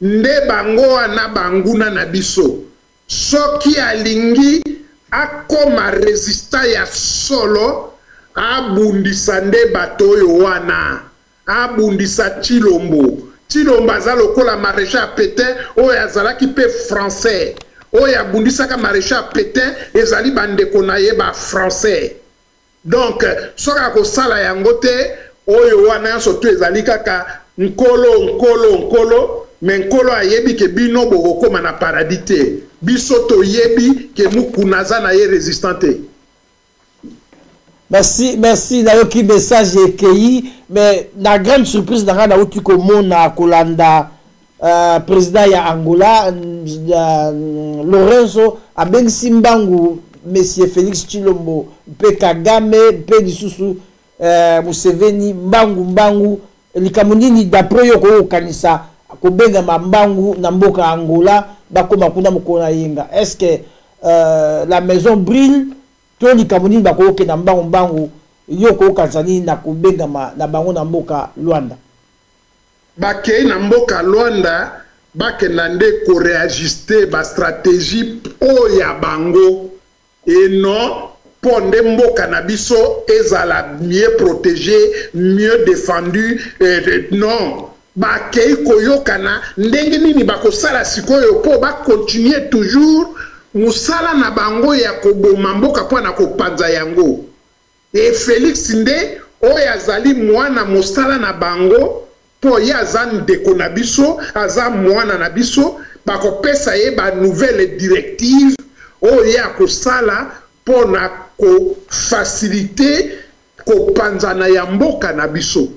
nde bango wana banguna na biso soki alingi akoma resista ya solo abundisa nde bato oyo wana abundisa Chilombo aza lokola maréchal Pétain oyo azalaki pe français oyo abundisaka maréchal Pétain ezali bandeko na ye ba français. Donc, soka ko sala yango te oyo wana soto ezali kaka nkolo mais nkolo ayebi ke bino bokokoma na paradis te biso to yebi ke mukunaza na ye résistante. Merci nayoki message ekei mais na grande surprise na na uti komona kolanda président ya Angola Lorenzo abengisi mbangu Monsieur Félix Chilombo, Mpe Kagame, Mpe Lisusu, Museveni, Mbangu, Likamunini, d'après Yoko Kanisa, Kobenga Mbangu, Namboka Angola, Bakoma Kuna Mukona Yenga. Est-ce que la maison brille? Tout Likamunini, Bako Ke Nambangu, Yoko Kanzani, Nakobenga Nabango Namboka Luanda. Bakei Namboka Luanda, Bakenande ko réajuster ba stratégie Oya Bango. Et non, ponde mboka na biso ezala mieux protégé, mieux défendu. Non, bakei koyokana ndenge nini bakosala sikoyo po ba continuer toujours musala na bango ya koboma mboka po na kopanza yango. Et Félix nde oyo azali mwana mosala na bango po ya aza ndeko na biso, aza mwana na biso, bakopesa ye ba nouvelle directive oye akosala pona ko faciliter ko panzana ya mboka na biso.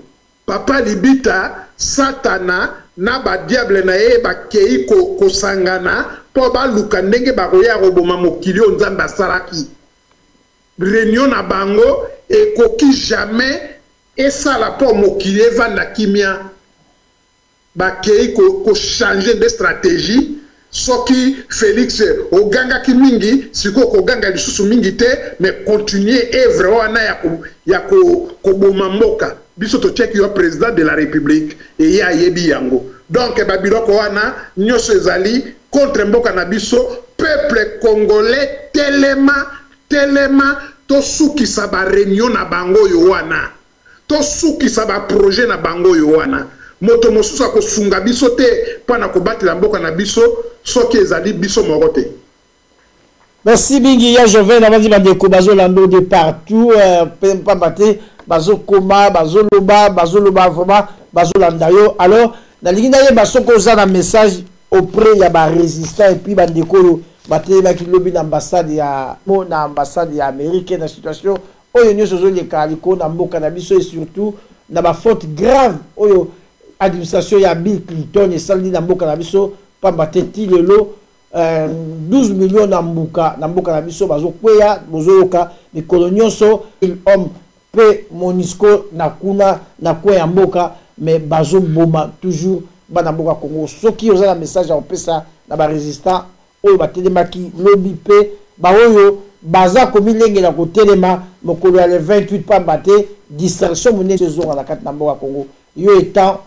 Papa Libita Satana na ba diable na ye bakei ko sangana po baluka ndenge bakoya koboma mokili oyo nzambe asalaki. Réunion na bango ekoki jamais esala po mokili evanda kimia. Bakei ko changer de stratégie. Soki Félix oganga ki mingi siko ko ganga lisusu mingi te mais continuer œuvre wana ya ko boma mboka biso to check yo président de la République et ya yebi yango donc babiloko wana nyoso ezali contre mboka na biso peuple congolais telema to suki sa ba réunion na bango yo wana to suki sa ba projet na bango yo wana moto mosusu akosunga biso te pana kobatela mboka na biso soki ezali biso moko te. Merci bingi ya Joven avandi bandeko bazolando de partout pambate bazokoma bazoloba vraiment bazolanda yo. Alors nalingi na yeba soko za na message auprès ya ba résistant et puis bandeko batelaki lobi na ambassade ya Amérique na situation oyo nyonso zoleka liko na mboka na biso et surtout na ba faute grave oyo administration ya Bill Clinton et saldi na mboka na biso pambate ti lelo 12 millions na mboka na biso bazokweya bozoyoka mikolo nyonso il homme pe Monisco na kuna na kweya mboka mais bazoboma toujours bana mboka Congo soki oza na message à opesa na ba résistant oyo batelemaki lobi pe ba oyo baza komilengela kotelema mokolo ya le 28 pambate distraction monene saison na kati na mboka Congo yo étant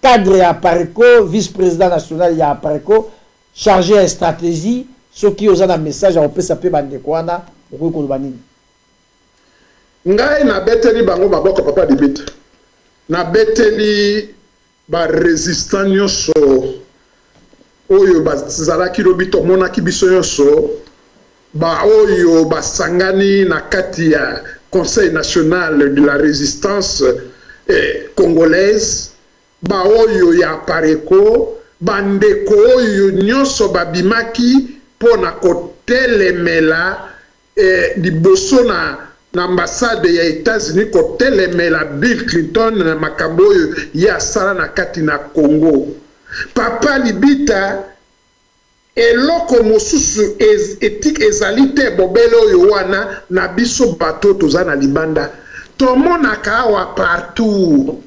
cadre ya Pareco, vice-président national ya Pareco, chargé de stratégie, ceux qui ont un message à opesa pe bandeko wana, okoki koloba nini? Ngai na beteli bango baboko papa di bit. Na beteli ba résistant nyonso oyo bazalaki lobi tomonaki biso nyonso ba oyo basangani na kati ya Conseil national de la résistance congolaise ba oyo ya Pareco bandeko oyo nyonso babimaki pona kotelemela liboso na ambassade ya États-Unis kotelemela Bill Clinton na makambo oyo ya sala na kati na Congo. Papa Libita eloko mosusu éthique ezali te bobele oyo wana na biso bato toza na libanda tomonaka awa partout.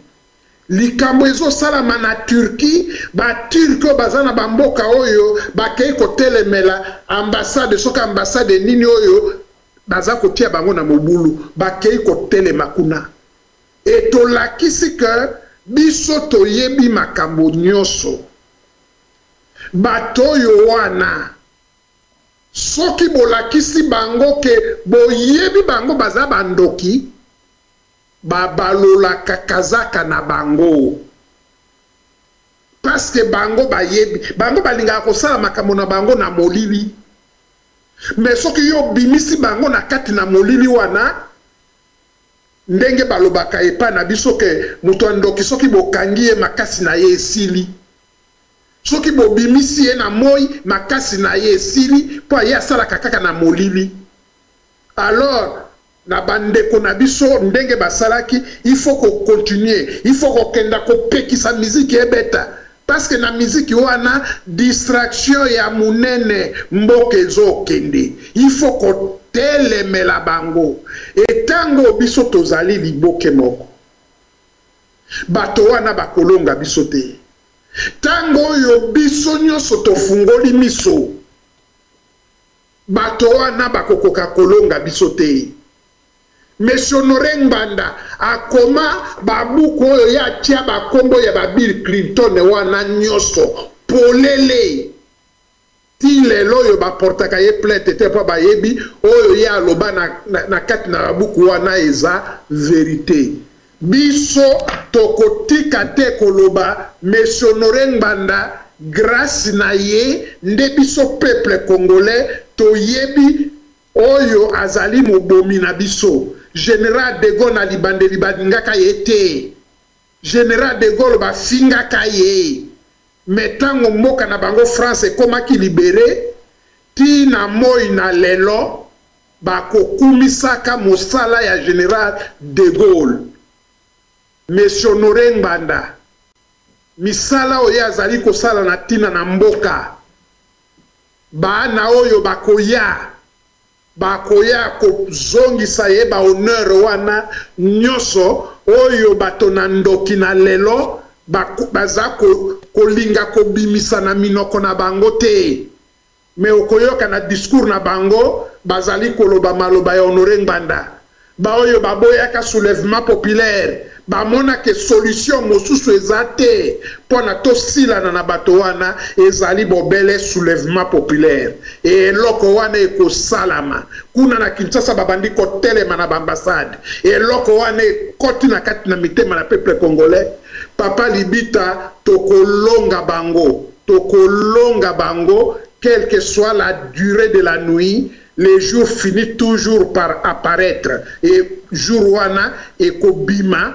Likambo ezosalama na Turquie, ba Turco bazana bamboka oyo bakei kotelemela ambassade soka ambassade nini oyo baza kotia bango na mobulu bakei kotelema kuna. Etolakisi ke biso toyebi makambo nyonso. Bato oyo wana soki bolakisi bango ke boyebi bango baza bandoki babalola kakazaka na bango parce que bango bayebi bango balinga kosala makambo na bango na molili mais soki yo bimisi bango na kati na molili wana ndenge balobaka epa na biso ke muto ndoki soki bokangi ye makasi na ye esili soki bobimisi ye na moi makasi na ye esili po ye asalaka kaka na molili. Alors na bandeko na biso ndenge basalaki il faut qu'on continue, il faut qu'on kenda ko pekisa musique ebeta parce que na musique wana distraction ya munene mboka ezokende il faut qu'on telemela bango etango biso tozali liboke moko bato wana bakolonga biso te tango yo biso nyonso tofungoli miso bato wana bakokoka kolonga biso te. Monsieur Honoré Ngbanda akoma babuku oyo ya tia bakombo ya ba Bill Clinton wana nyonso polele ti lelo oyo baportaka ye plainte te po bayebi oyo ya aloba na kati na babuku wana eza vérité. Biso tokotika te koloba Monsieur Honoré Ngbanda grâce na ye nde biso peuple congolais toyebi oyo azali mobomi na biso. Général de Gaulle na libandeli badingaka yete. Général de Gaulle bafingaka ye. Metango mboka na bango France ekomaki libéré ti na moi na lelo bakokumisaka mosala ya Général de Gaulle. Monsieur Honoré Ngbanda misala oyo azali kosala na tina na mboka bana oyo bakoya kozongisa ye ba honneur wana nyonso oyo bato na ndoki na lelo baza kolinga kobimisa na minoko na bango te me okoyoka na discours na bango bazali koloba maloba ya Honoré Ngbanda ba oyo baboyaka soulèvement populaire bamona ke solution mosusu eza te mpona tosilana na bato wana ezali bobele soulèvement populaire e eloko wana ekosalama kuna na Kinshasa babandi kotelema na bambassade eloko wana ekoti na kati na mitema na peuple congolais papa Libita tokolonga bango quelle que soit la durée de la nuit les jours finissent toujours par apparaître et jour wana ekobima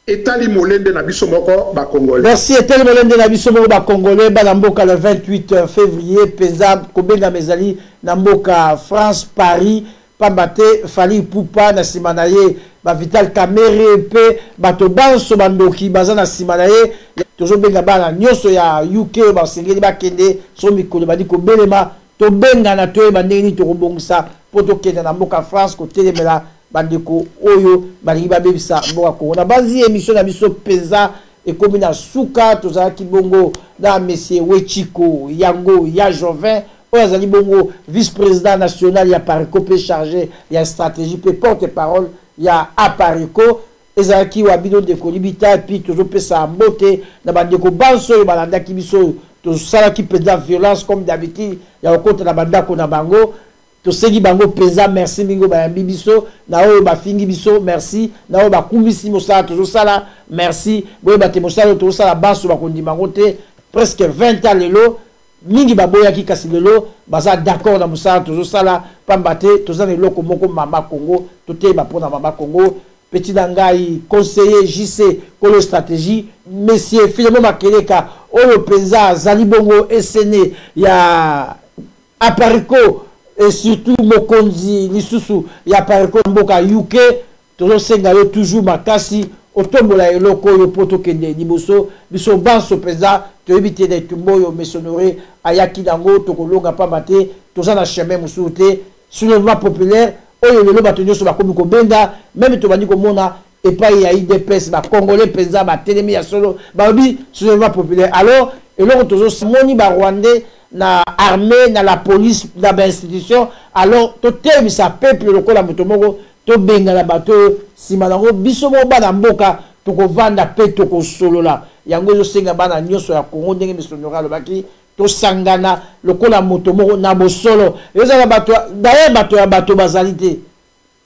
etali molende na biso moko ba congolais. Merci etali molende na biso moko ba congolais ba mboka le 28 février peza kobenga mezali na mboka France Paris pambate Fally Ipupa na simanaye ba Vital Kamerhe pe bato banso bandoki baza na simanaye tozo benga bana nyonso ya UK ba sengeli ba kende so mikolo badi ko belema to benga na to bandeni to kobongisa poto kende na mboka France ko telemela bandeko oyo balingi babebisa mboka Kongo bazi émission na biso peza ekomi na suka tozalaki bongo na monsieur Wechiko yango ya Jovin oyo azali bongo vice-président national ya Parico pe chargé ya stratégie pe porte-parole ya Aparico ezalaki wa bino de Kolibita puis tozopesa mbote na bandeko banso oyo balandaki biso tosalaki peza violence comme d'habitude ya okota na bandako na bango tosengi bango peza merci mingo bayambi biso na oyo bafingi biso merci na oyo bakumbisi mosala tozosala merci boye bate mosala tozosala banso bakondima ngo te presque 20 ans lelo mingi baboyaki kasi lelo baza d'accord na mosala tozosala pamba te toza na eloko moko mama Congo toteyeba mpona mama Congo petit dangai conseiller JC Kolo stratégie monsieur Philemon Makeleka oyo peza azali bongo esene ya Aparico et surtout mokonzi lisusu ya Parico mboka UK tozosenga yo toujours makasi otombola eloko oyo poto kende liboso biso banso peza toyebite na tumboyo mesonore ayaki dango tokolonga pamba te toza na chemin mosusu te soulèvement populaire oyo lelo bato nyonso bakomi kobenga même tobandi komona epai ya IDPS bacongolais peza batelemi ya solo babi soulèvement populaire alors eloko tozomoni barwandais na armée na la police na ba institution alors totelemisa peuple lokola moto moko tobenga na bato sima nango biso mo bana mboka tokovanda pe tokosolola yango ezosenga bana nyonso ya Congo ndenge misonora lobaki tosangana lokola moto moko na bosolo ezala bato d'ailleurs bato ya bato bazali te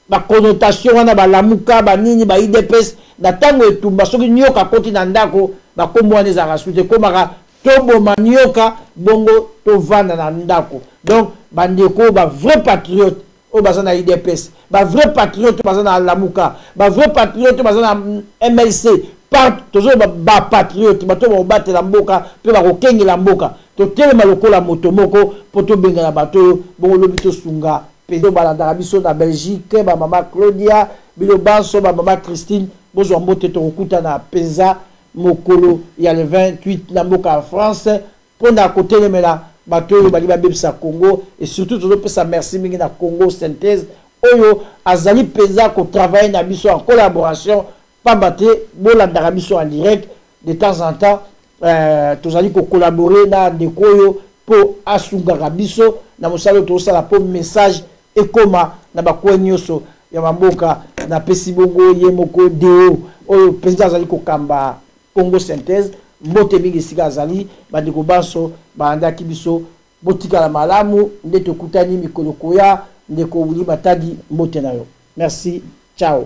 ba connotation wana balamuka banini ba IDPS na tango etumba soki nyoka koti na ndako bakombo wana ezaka sute komaka toboma nyoka bongo tovanda na ndako donc bandeko ba vrai patriote o baza na IDPS ba vrai patriote baza na lamuka ba vrai patriote baza na MLC par tozo ba patriote bato ba batela mboka pe ba kokengela mboka to telema lokola moto moko poto benga na bato bongo lobi to sunga pedo balanda biso na Belgique ba mama Claudia bilo banso ba mama Christine bozo mbote to kokuta na peza mokolo ya le 28 na mboka France pona kotelemela bato oyo bali babebisa Congo et surtout tozopesa merci mingi na Congo synthèse oyo azali peza ko travailler na biso en collaboration pamba te bolandaka biso en direct de temps en temps tozali ko collaborer na ndeko oyo po asungaka biso na mosala tozosala po message ekoma na bakwe nyonso ya mamboka na pesi bongo ye moko deo oyo peza azali kokamba Congo synthèse mbote mingi sika azali bandeko banso baandaki biso botikala malamu nde tokutani mikolo koya ndeko Wili Matadi mbote na yo merci ciao.